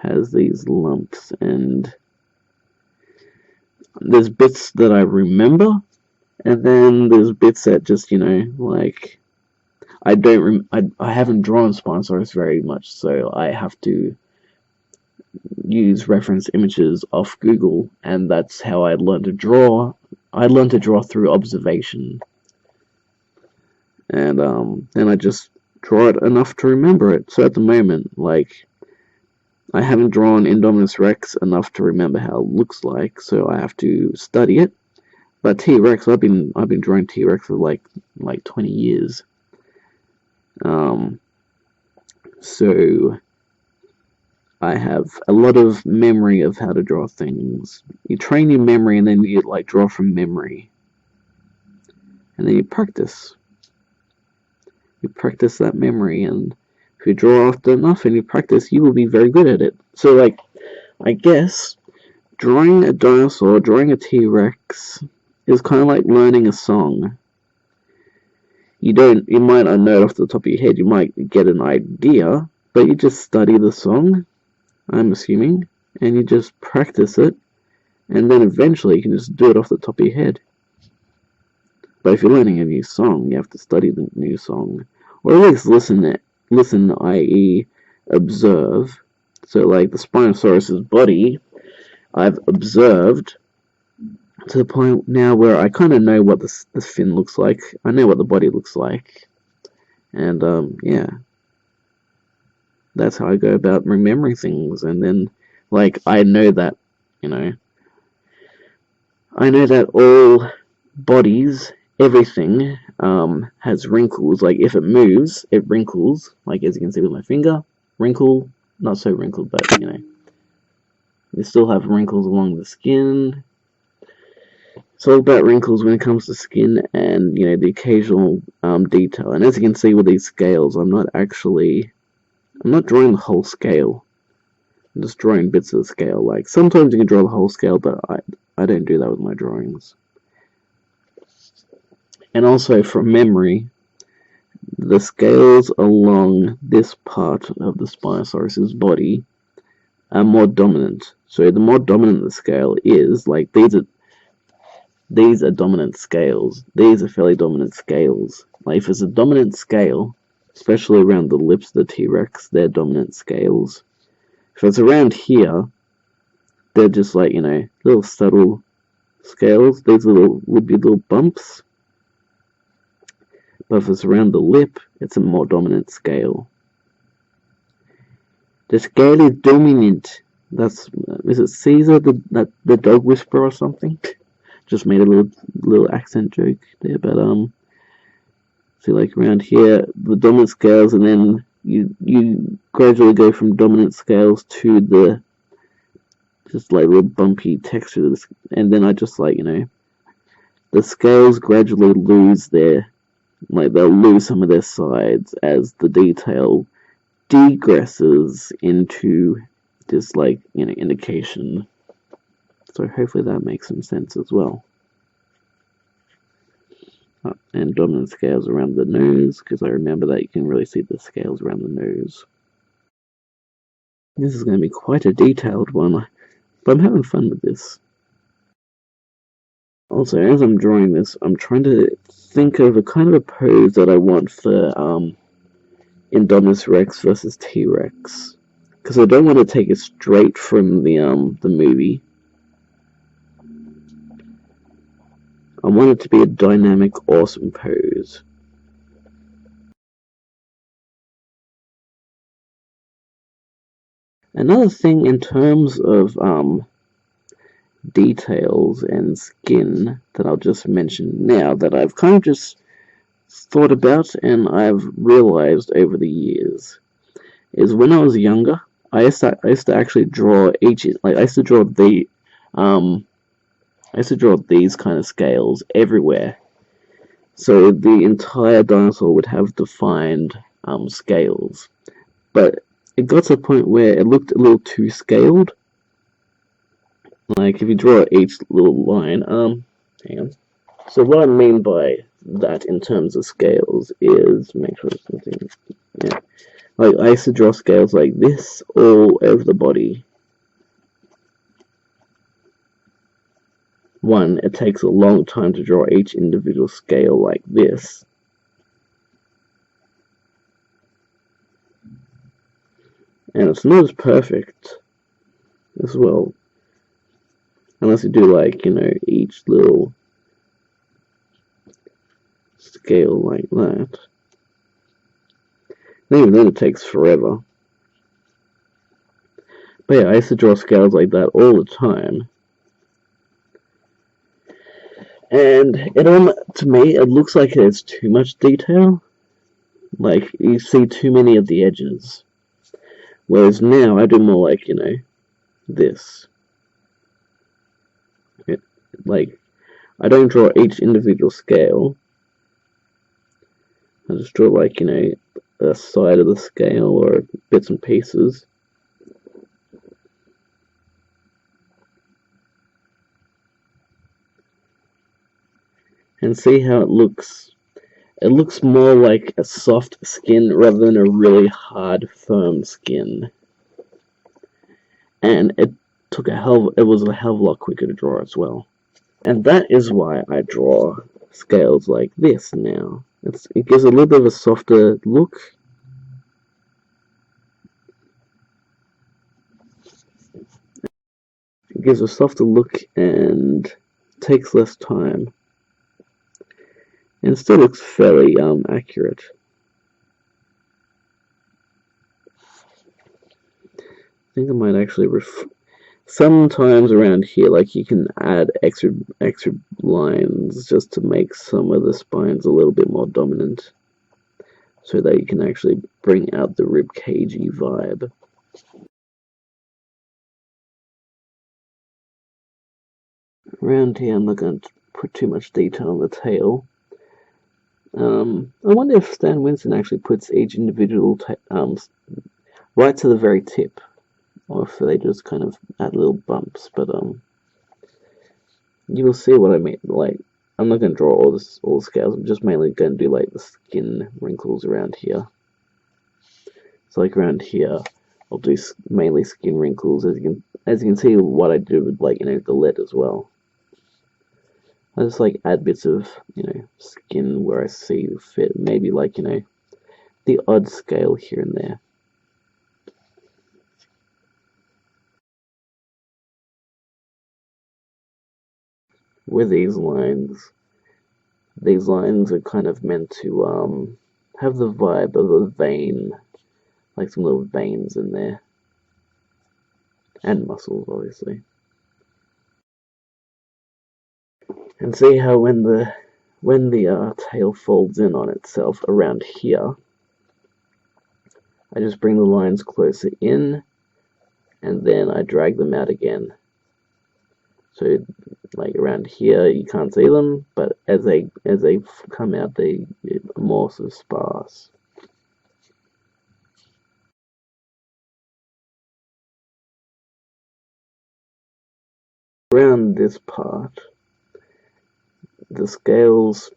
[SPEAKER 1] has these lumps, and there's bits that I remember, and then there's bits that just, you know, like, I haven't drawn Spinosaurus very much, so I have to use reference images off Google, and that's how I learned to draw. I learned to draw through observation, and then I just draw it enough to remember it. So at the moment, like, I haven't drawn Indominus Rex enough to remember how it looks like, so I have to study it. But T-Rex, I've been drawing T-Rex for like 20 years. So I have a lot of memory of how to draw things. You train your memory, and then you like draw from memory, and then you practice. You practice that memory, and if you draw often enough and you practice, you will be very good at it. So, like, I guess drawing a dinosaur, drawing a T-Rex is kind of like learning a song. You might not know it off the top of your head, you might get an idea, but you just study the song, I'm assuming, and you just practice it, and then eventually you can just do it off the top of your head. But if you're learning a new song, you have to study the new song, or at least listen, i.e., observe. So, like the Spinosaurus's body, I've observed to the point now where I kind of know what the fin looks like. I know what the body looks like, and yeah, that's how I go about remembering things. And then, like, I know that all bodies, everything, has wrinkles. Like, if it moves, it wrinkles. Like, as you can see with my finger, wrinkle, not so wrinkled, but they still have wrinkles along the skin. It's all about wrinkles when it comes to skin, and the occasional detail. And as you can see with these scales, I'm not drawing the whole scale. I'm just drawing bits of the scale. Like, sometimes you can draw the whole scale, but I don't do that with my drawings. And also, from memory, the scales along this part of the Spinosaurus's body are more dominant. So the more dominant the scale is, like, these are dominant scales. These are fairly dominant scales. Like, if it's a dominant scale, especially around the lips of the T-Rex, they're dominant scales. If it's around here, they're just like, little subtle scales. These would be little bumps. But if it's around the lip, it's a more dominant scale. The scale is dominant. Is it Caesar, the dog whisperer or something? Just made a little accent joke there, but see, like around here, the dominant scales, and then you gradually go from dominant scales to the just like little bumpy texture, and then I just like the scales gradually lose they'll lose some of their sides as the detail degresses into just like indication. So hopefully that makes some sense as well. And dominant scales around the nose, because I remember that you can really see the scales around the nose. This is going to be quite a detailed one, but I'm having fun with this. Also, as I'm drawing this, I'm trying to think of a kind of a pose that I want for Indominus Rex versus T-Rex, because I don't want to take it straight from the movie. I want it to be a dynamic, awesome pose. Another thing in terms of details and skin that I'll just mention now that I've kind of just thought about and I've realized over the years is when I was younger, I used to actually draw I used to draw these kind of scales everywhere. So the entire dinosaur would have defined scales. But it got to a point where it looked a little too scaled. Like if you draw each little line, hang on. So what I mean by that in terms of scales is, make sure it's something, yeah. Like I used to draw scales like this all over the body. One, it takes a long time to draw each individual scale like this. And it's not as perfect as well. Unless you do like, each little scale like that. And even then it takes forever. But yeah, I used to draw scales like that all the time. And to me, it looks like it has too much detail. Like, you see too many of the edges. Whereas now, I do more like, this. Like, I don't draw each individual scale. I just draw like, a side of the scale or bits and pieces. And see how it looks. It looks more like a soft skin rather than a really hard, firm skin. And it was a hell of a lot quicker to draw as well. And that is why I draw scales like this now. It gives a little bit of a softer look. It gives a softer look and takes less time. And still looks fairly accurate. I think I might actually sometimes around here, like, you can add extra lines just to make some of the spines a little bit more dominant, so that you can actually bring out the rib cagey vibe. Around here, I'm not going to put too much detail on the tail. I wonder if Stan Winston actually puts each individual right to the very tip, or if they just kind of add little bumps. But you will see what I mean. Like, I'm not going to draw all the scales. I'm just mainly going to do like the skin wrinkles around here. So like around here, I'll do mainly skin wrinkles. As you can see, what I do with, like, the lead as well. I just like add bits of, skin where I see fit. Maybe like, the odd scale here and there. With these lines are kind of meant to have the vibe of a vein, like some little veins in there, and muscles, obviously. And see how when the tail folds in on itself around here, I just bring the lines closer in, and then I drag them out again. So, like around here, you can't see them, but as they come out, they are more sort of sparse. Around this part, the scales,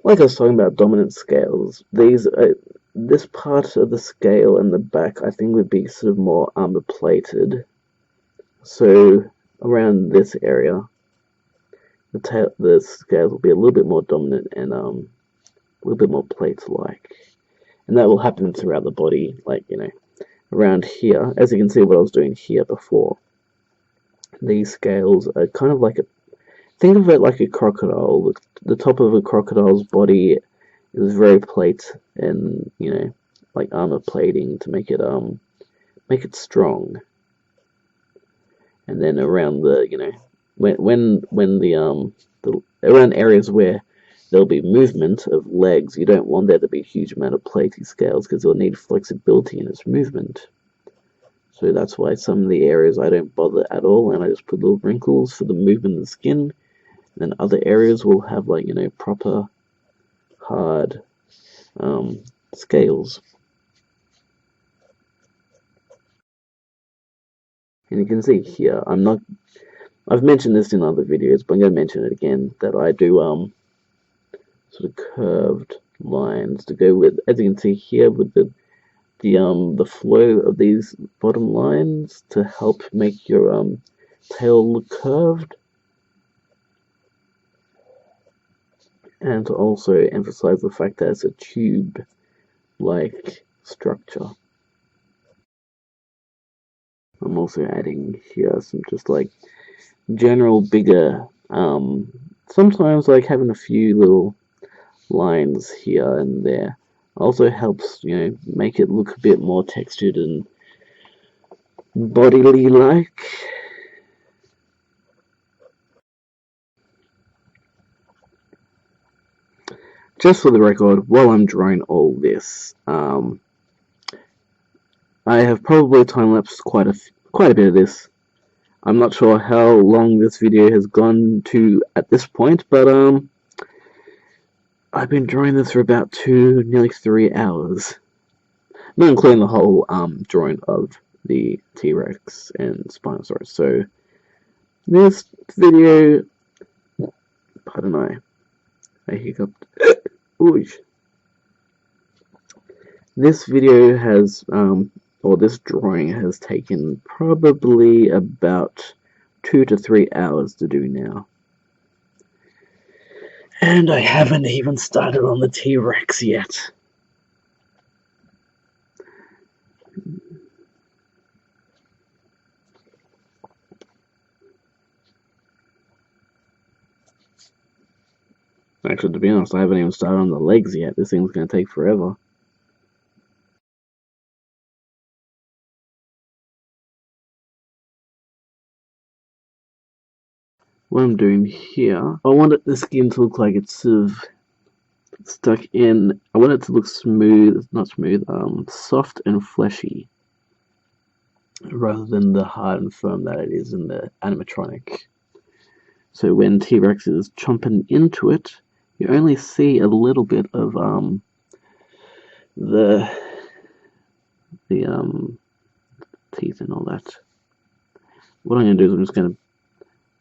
[SPEAKER 1] like I was talking about dominant scales, this part of the scale and the back, I think, would be sort of more armor plated. So around this area, the scales will be a little bit more dominant and a little bit more plate-like, and that will happen throughout the body. Like, around here, as you can see what I was doing here before, these scales are kind of like think of it like a crocodile. The top of a crocodile's body is very plate, and like armor plating to make it strong. And then around the when the around areas where there'll be movement of legs, you don't want there to be a huge amount of platey scales, because you'll need flexibility in its movement. So that's why some of the areas I don't bother at all, and I just put little wrinkles for the movement of the skin. And then other areas will have, like, proper hard scales. And you can see here, I've mentioned this in other videos, but I'm going to mention it again, that I do sort of curved lines to go with, as you can see here, with the flow of these bottom lines to help make your tail look curved, and to also emphasize the fact that it's a tube-like structure. I'm also adding here some just like general bigger, sometimes like having a few little lines here and there also helps, make it look a bit more textured and bodily like. Just for the record, while I'm drawing all this, I have probably time-lapsed quite a bit of this. I'm not sure how long this video has gone to at this point, but I've been drawing this for about nearly 3 hours. Not including the whole drawing of the T-Rex and Spinosaurus. So this video, pardon I hiccuped. Ooh. This video has, or this drawing has taken probably about 2 to 3 hours to do now. And I haven't even started on the T-Rex yet. Actually, to be honest, I haven't even started on the legs yet. This thing's going to take forever. What I'm doing here, I want the skin to look like it's sort of stuck in. I want it to look smooth, not smooth, soft and fleshy, rather than the hard and firm that it is in the animatronic. So when T-Rex is chomping into it, you only see a little bit of the teeth and all that. What I'm going to do is I'm just going to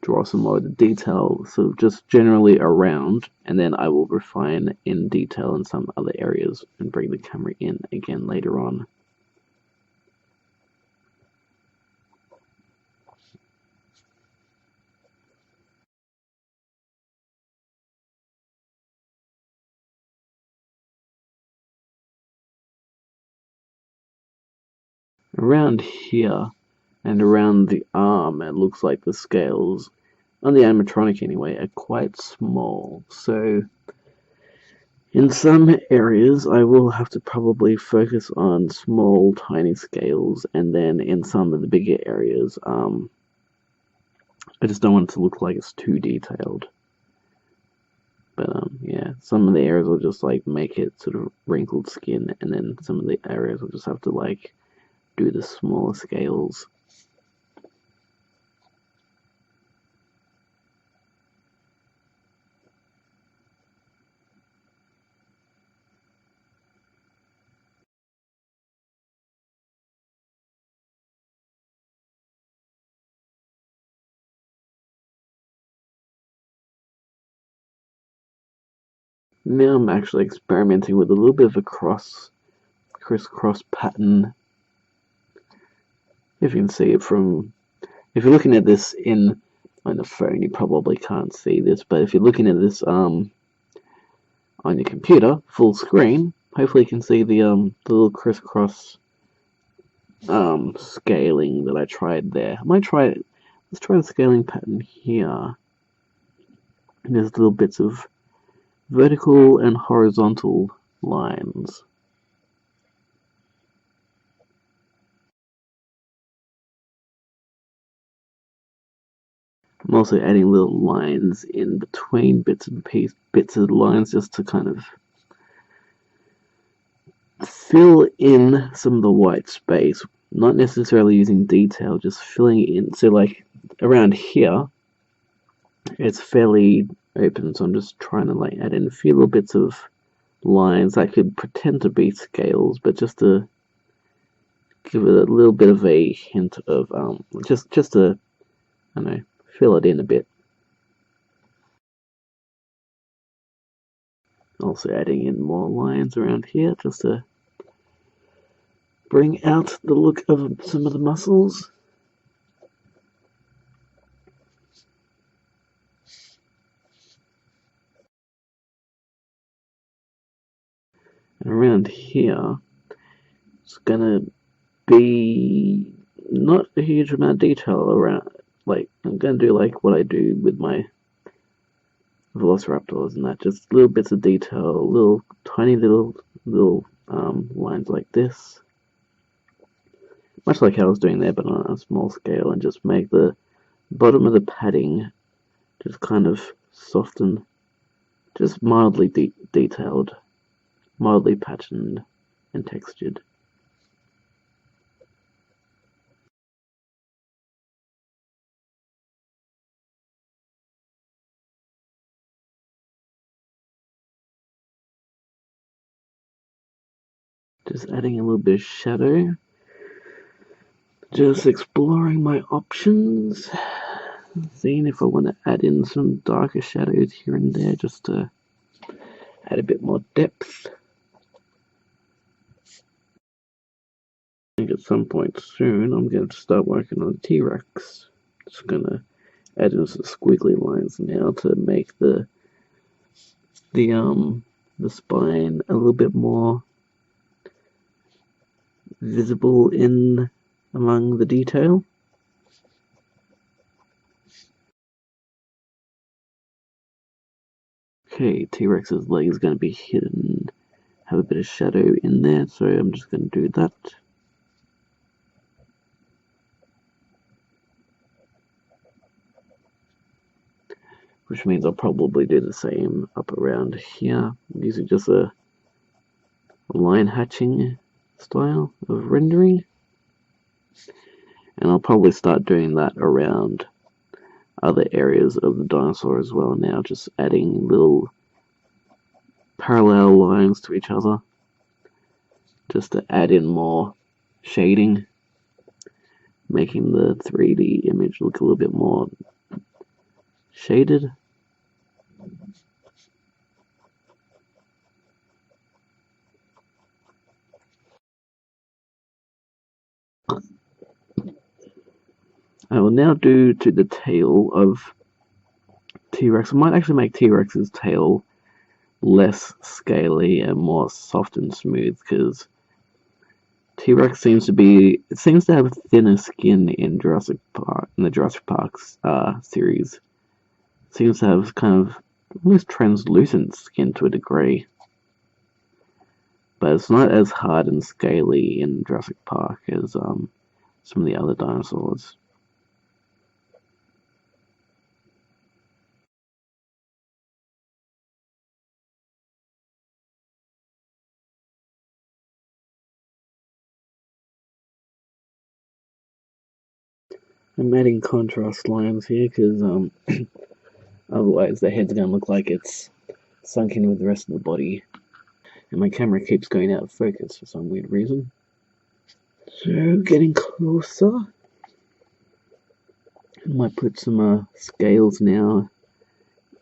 [SPEAKER 1] draw some more of the detail, sort of just generally around, and then I will refine in detail in some other areas and bring the camera in again later on. Around here and around the arm, it looks like the scales, on the animatronic anyway, are quite small, so in some areas I will have to probably focus on small tiny scales, and then in some of the bigger areas I just don't want it to look like it's too detailed. But yeah, some of the areas will just like make it sort of wrinkled skin, and then some of the areas will just have to like do the smaller scales. Now I'm actually experimenting with a little bit of a crisscross pattern. If you can see it from, if you're looking at this on the phone, you probably can't see this, but if you're looking at this on your computer, full screen, hopefully you can see the little crisscross scaling that I tried there. Let's try the scaling pattern here. And there's little bits of vertical and horizontal lines. I'm also adding little lines in between bits of lines, just to kind of fill in some of the white space, not necessarily using detail, just filling in. So like around here, it's fairly open, so I'm just trying to like add in a few little bits of lines that could pretend to be scales, but just to give it a little bit of a hint of just to, I don't know, fill it in a bit. Also adding in more lines around here just to bring out the look of some of the muscles. And around here, it's gonna be not a huge amount of detail around. Like, I'm gonna do like what I do with my velociraptors and that, just little bits of detail, little tiny little lines like this, much like I was doing there, but on a small scale, and just make the bottom of the padding just kind of soften, just mildly detailed, mildly patterned and textured. Just adding a little bit of shadow. Just exploring my options. Seeing if I want to add in some darker shadows here and there just to add a bit more depth. I think at some point soon I'm going to start working on the T-Rex. Just going to add in some squiggly lines now to make the spine a little bit more visible in among the detail. Okay, T-Rex's leg is going to be hidden, have a bit of shadow in there, so I'm just going to do that. Which means I'll probably do the same up around here, using just a line hatching style of rendering. And I'll probably start doing that around other areas of the dinosaur as well now, just adding little parallel lines to each other, just to add in more shading, making the 3D image look a little bit more shaded. I will now do to the tail of T-Rex. I might actually make T-Rex's tail less scaly and more soft and smooth, because T-Rex seems to have thinner skin in Jurassic Park, in the Jurassic Park series. It seems to have kind of almost translucent skin to a degree. But it's not as hard and scaly in Jurassic Park as some of the other dinosaurs. I'm adding contrast lines here because otherwise the head's going to look like it's sunk in with the rest of the body. And my camera keeps going out of focus for some weird reason. So, getting closer. I might put some scales now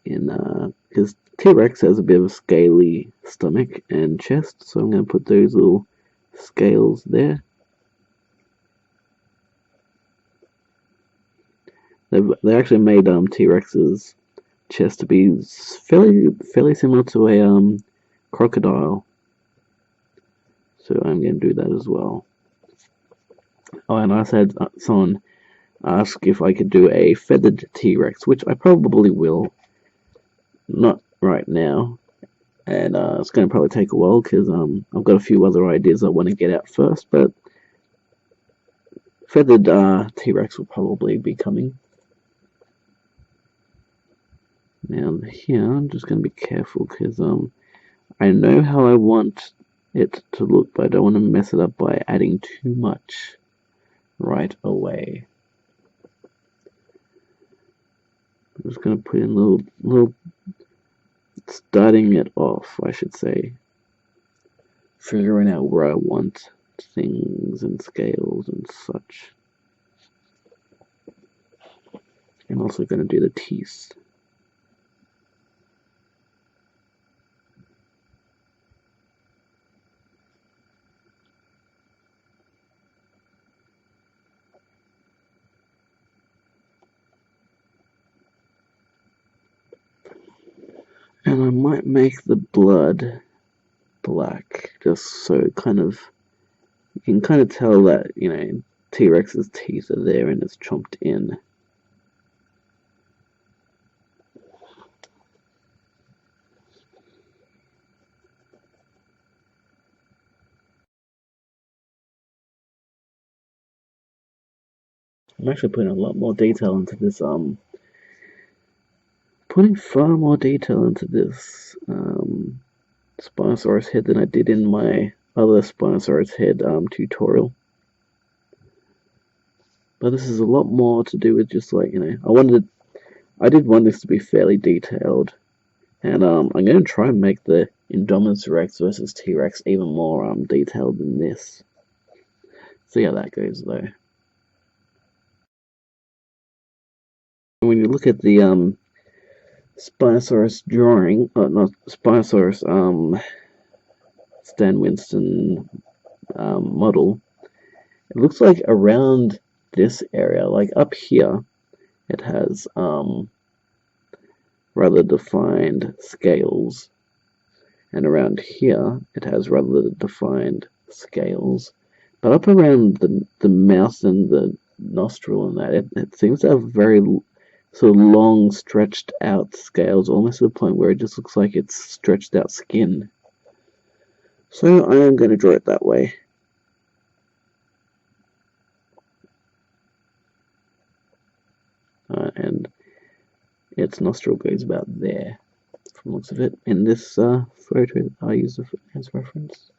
[SPEAKER 1] in, because T-Rex has a bit of a scaly stomach and chest, so I'm going to put those little scales there. They actually made T-Rex's chest to be fairly similar to a crocodile, so I'm going to do that as well. Oh, and I said someone asked if I could do a feathered T-Rex, which I probably will. Not right now, and it's going to probably take a while because I've got a few other ideas I want to get out first, but feathered T-Rex will probably be coming. Now here, I'm just going to be careful because I know how I want it to look, but I don't want to mess it up by adding too much right away. I'm just going to put in little starting it off, I should say. Figuring out where I want things and scales and such. I'm also going to do the teeth. And I might make the blood black, just so kind of you can kind of tell that, you know, T-Rex's teeth are there and it's chomped in. I'm actually putting a lot more detail into this, putting far more detail into this Spinosaurus head than I did in my other Spinosaurus head tutorial. But this is a lot more to do with just like, you know, I did want this to be fairly detailed, And I'm going to try and make the Indominus Rex versus T-Rex even more detailed than this. See how that goes though. When you look at the Spinosaurus drawing, not Spinosaurus, Stan Winston model, it looks like around this area, like up here, it has rather defined scales, and around here it has rather defined scales, but up around the mouth and the nostril and that, it seems to have very sort of long, stretched out scales, almost to the point where it just looks like it's stretched out skin. So I am going to draw it that way. And its nostril goes about there, from the looks of it, in this photo that I use as reference.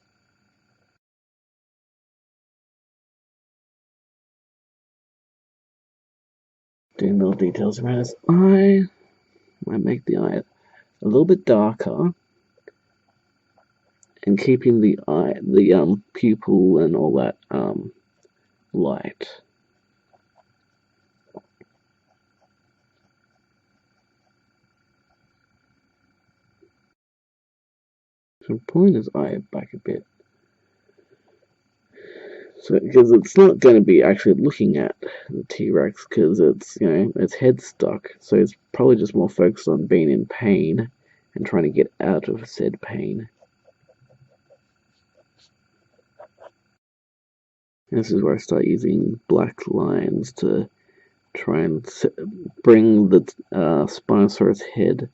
[SPEAKER 1] Doing more details around its eye. Might make the eye a little bit darker, and keeping the eye, the pupil and all that light. So I'm pulling his eye back a bit. So, because it's not going to be actually looking at the T-Rex, because it's, you know, its head's stuck, so it's probably just more focused on being in pain and trying to get out of said pain. This is where I start using black lines to try and bring the Spinosaurus head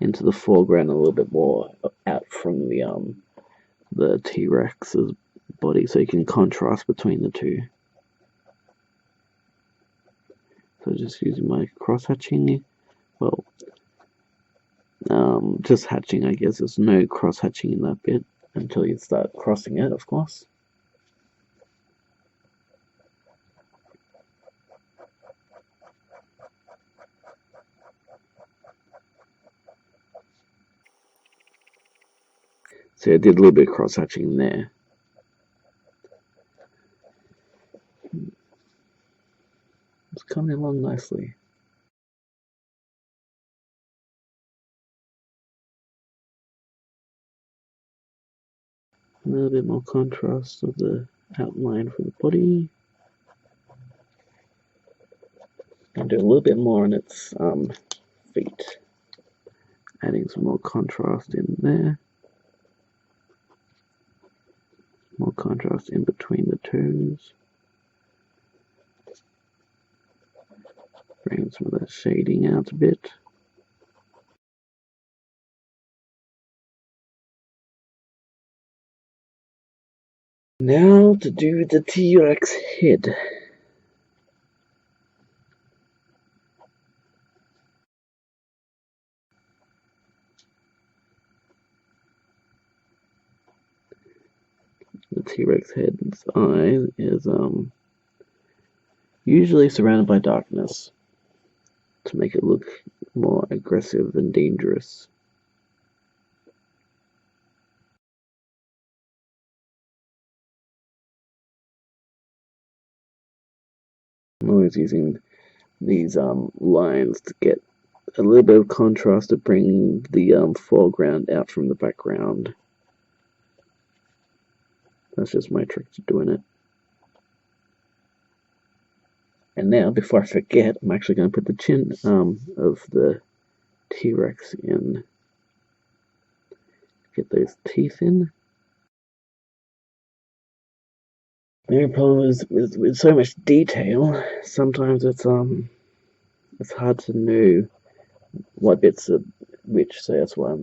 [SPEAKER 1] into the foreground a little bit more, out from the T-Rex's body, so you can contrast between the two. So just using my cross hatching, well, just hatching, I guess. There's no cross hatching in that bit until you start crossing it, of course. So I did a little bit of cross hatching there. It's coming along nicely. A little bit more contrast of the outline for the body. And do a little bit more on its feet. Adding some more contrast in there. More contrast in between the toes. Bring some of that shading out a bit. Now to do the T-Rex head. The T-Rex head's eye is usually surrounded by darkness to make it look more aggressive and dangerous. I'm always using these lines to get a little bit of contrast to bring the foreground out from the background. That's just my trick to doing it. And now, before I forget, I'm actually going to put the chin of the T-Rex in. Get those teeth in. The only problem is with so much detail, sometimes it's hard to know what bits are which, so that's why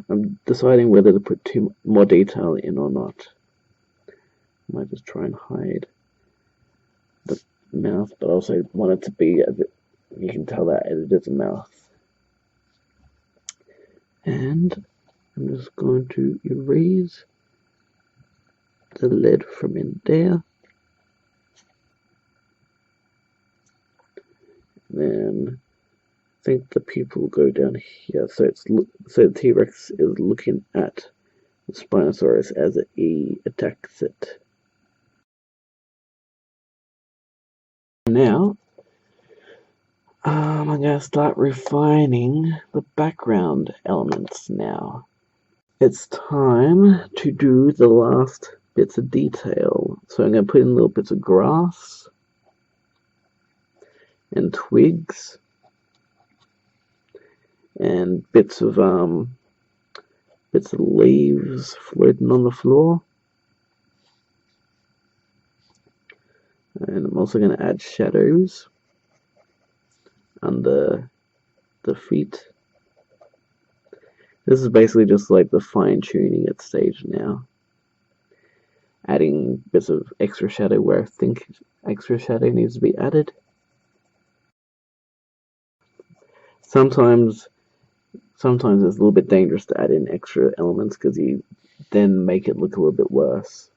[SPEAKER 1] I'm deciding whether to put more detail in or not. I might just try and hide the mouth, but also want it to be a bit, you can tell that it is a mouth. And I'm just going to erase the lid from in there. Then think the pupil will go down here. So the T-Rex is looking at the Spinosaurus as he attacks it. Now, I'm gonna start refining the background elements now. It's time to do the last bits of detail. So I'm gonna put in little bits of grass and twigs and bits of leaves floating on the floor. And I'm also going to add shadows under the feet. This is basically just like the fine-tuning at stage now. Adding bits of extra shadow where I think extra shadow needs to be added. Sometimes it's a little bit dangerous to add in extra elements because you then make it look a little bit worse.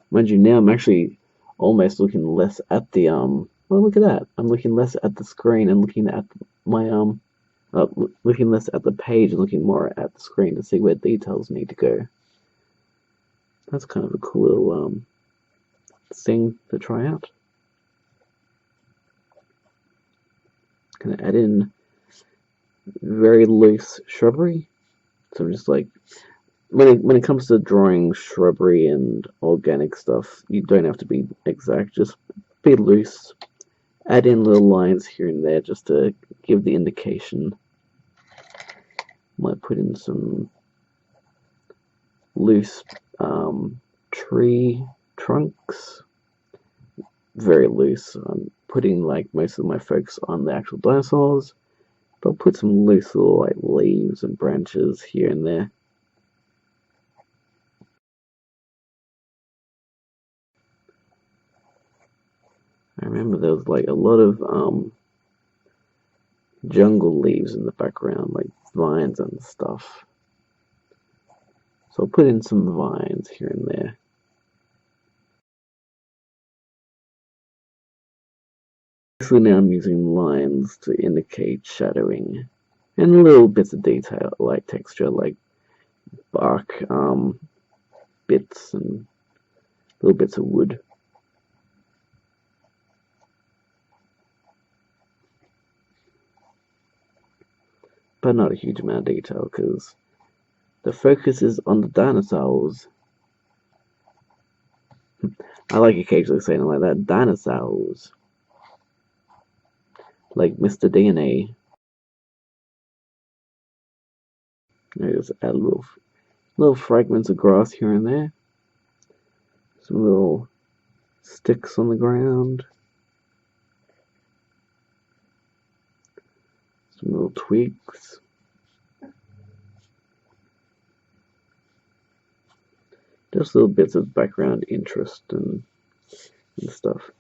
[SPEAKER 1] Mind you, now I'm actually almost looking less at the well, look at that. I'm looking less at the screen and looking at my looking less at the page and looking more at the screen to see where details need to go. That's kind of a cool little thing to try out. Gonna add in very loose shrubbery. So I'm just like, when it comes to drawing shrubbery and organic stuff, you don't have to be exact, just be loose. Add in little lines here and there just to give the indication. Might put in some loose tree trunks, very loose. I'm putting like most of my focus on the actual dinosaurs, but I'll put some loose little like leaves and branches here and there. I remember there was like a lot of jungle leaves in the background, like vines and stuff. So I'll put in some vines here and there. Basically now I'm using lines to indicate shadowing and little bits of detail like texture, like bark bits and little bits of wood. But not a huge amount of detail because the focus is on the dinosaurs. I like occasionally saying it like that, dinosaurs. Like Mr. DNA. I just add little fragments of grass here and there. Some little sticks on the ground. Some little twigs. Just little bits of background interest and stuff.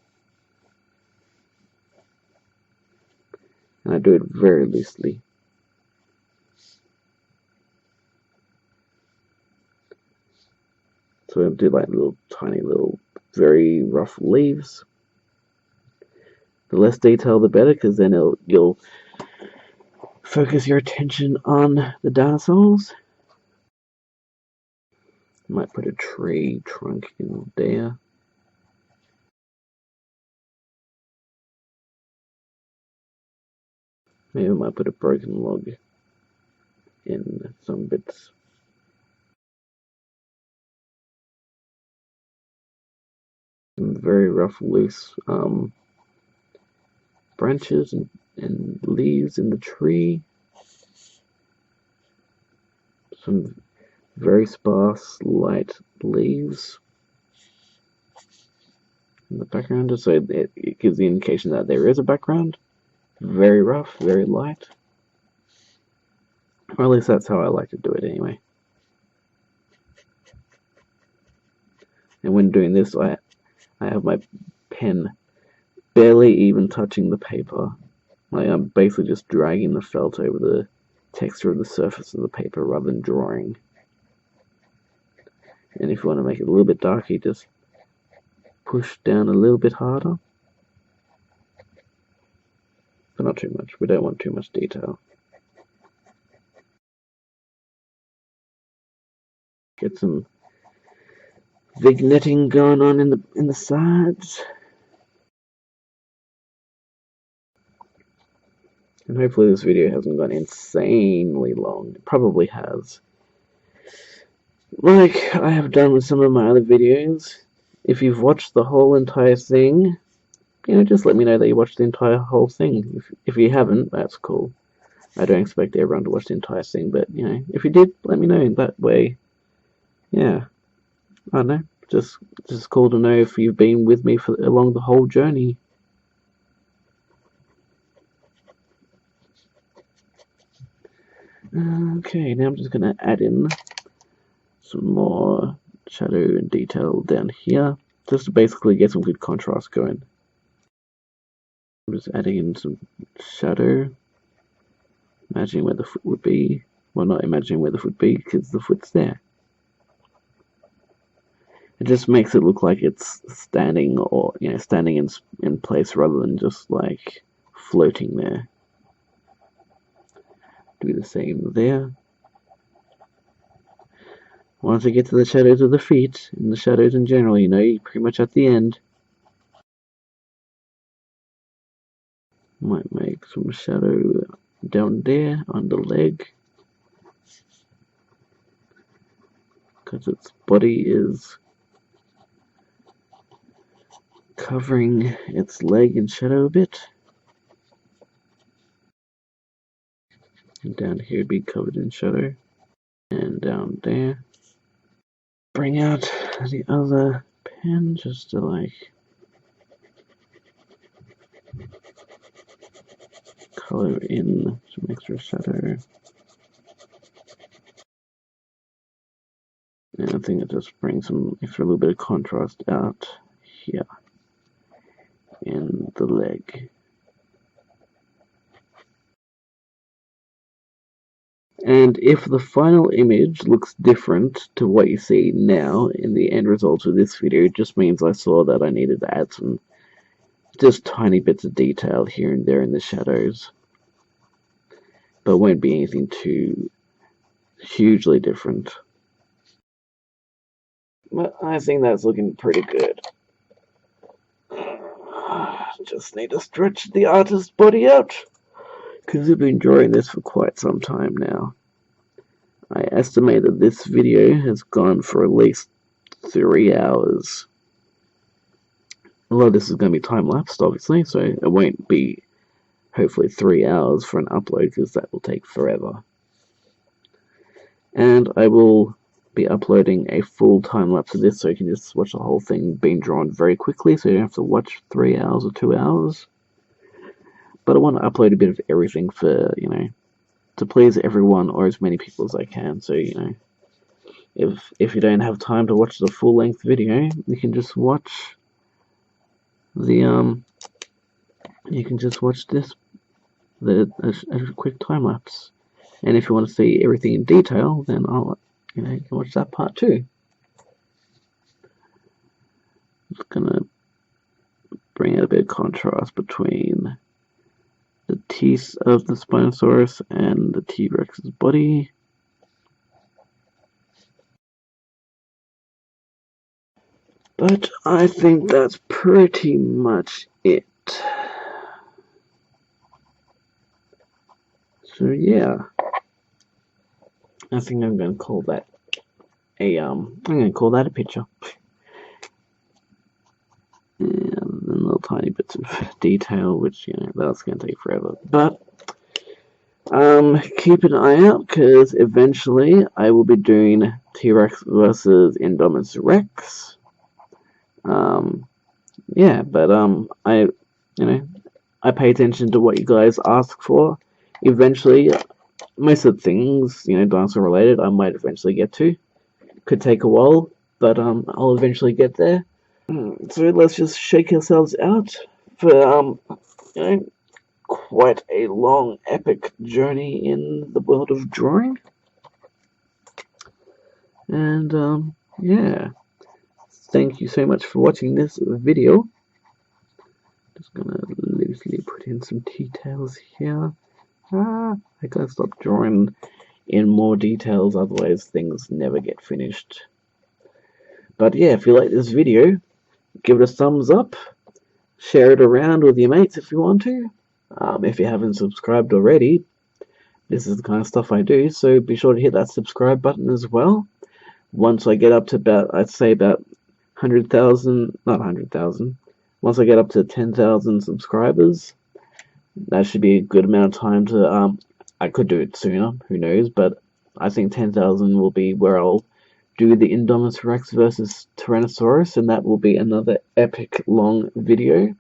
[SPEAKER 1] And I do it very loosely. So I'll do like little tiny little very rough leaves. The less detail the better, because then you'll focus your attention on the dinosaurs. Might put a tree trunk in there. Maybe I might put a broken log in some bits. Some very rough, loose branches and leaves in the tree. Some very sparse, light leaves in the background, just so it gives the indication that there is a background. Very rough, very light. Or at least that's how I like to do it anyway. And when doing this, I have my pen barely even touching the paper. Like I'm basically just dragging the felt over the texture of the surface of the paper rather than drawing. And if you want to make it a little bit darker, you just push down a little bit harder. But not not too much. We don't want too much detail. Get some vignetting going on in the sides. And hopefully this video hasn't gone insanely long. It probably has. Like I have done with some of my other videos, if you've watched the whole entire thing, just let me know that you watched the entire whole thing. If you haven't, that's cool. I don't expect everyone to watch the entire thing, but, if you did, let me know. That way, yeah, I don't know. Just cool to know if you've been with me along the whole journey. Okay, now I'm just going to add in some more shadow and detail down here, just to basically get some good contrast going. I'm just adding in some shadow, imagining where the foot would be. Well, not imagining where the foot would be, because the foot's there. It just makes it look like it's standing, or standing in place rather than just like floating there. Do the same there. Once I get to the shadows of the feet, and the shadows in general, pretty much at the end, might make some shadow down there on the leg, because its body is covering its leg in shadow a bit. And down here be covered in shadow. And down there. Bring out the other pen just to like color in some extra shadow. And I think it just brings some extra little bit of contrast out here in the leg. And if the final image looks different to what you see now in the end result of this video, it just means I saw that I needed to add some just tiny bits of detail here and there in the shadows. But it won't be anything too hugely different. But I think that's looking pretty good. Just need to stretch the artist's body out, because we've been drawing this for quite some time now. I estimate that this video has gone for at least 3 hours. A lot of this is going to be time-lapsed, obviously, so it won't be, hopefully, 3 hours for an upload, because that will take forever. And I will be uploading a full time-lapse of this, so you can just watch the whole thing being drawn very quickly, so you don't have to watch 3 hours or 2 hours. But I want to upload a bit of everything for, to please everyone, or as many people as I can. So, if you don't have time to watch the full-length video, you can just watch the, a quick time-lapse. And if you want to see everything in detail, then I'll, you can watch that part too. Just gonna bring out a bit of contrast between the teeth of the Spinosaurus and the T-Rex's body. But I think that's pretty much it. So yeah, I think I'm going to call that a picture. And little tiny bits of detail, which, that's going to take forever. But, keep an eye out, because eventually I will be doing T-Rex versus Indominus Rex. Yeah, but, I pay attention to what you guys ask for. Eventually, most of the things, dinosaur related, I might eventually get to. Could take a while, but, I'll eventually get there. So let's just shake ourselves out for, quite a long, epic journey in the world of drawing. And, yeah. Thank you so much for watching this video. Just gonna loosely put in some details here. I gotta stop drawing in more details, otherwise things never get finished. But yeah, if you like this video, give it a thumbs up, share it around with your mates if you want to. If you haven't subscribed already, this is the kind of stuff I do, so be sure to hit that subscribe button as well. Once I get up to about, I'd say about 100,000, not 100,000, once I get up to 10,000 subscribers, that should be a good amount of time to, I could do it sooner, who knows, but I think 10,000 will be where I'll do the Indominus Rex versus Tyrannosaurus, and that will be another epic long video.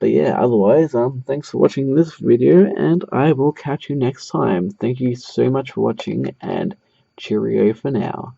[SPEAKER 1] But yeah, otherwise, thanks for watching this video, and I will catch you next time. Thank you so much for watching, and cheerio for now.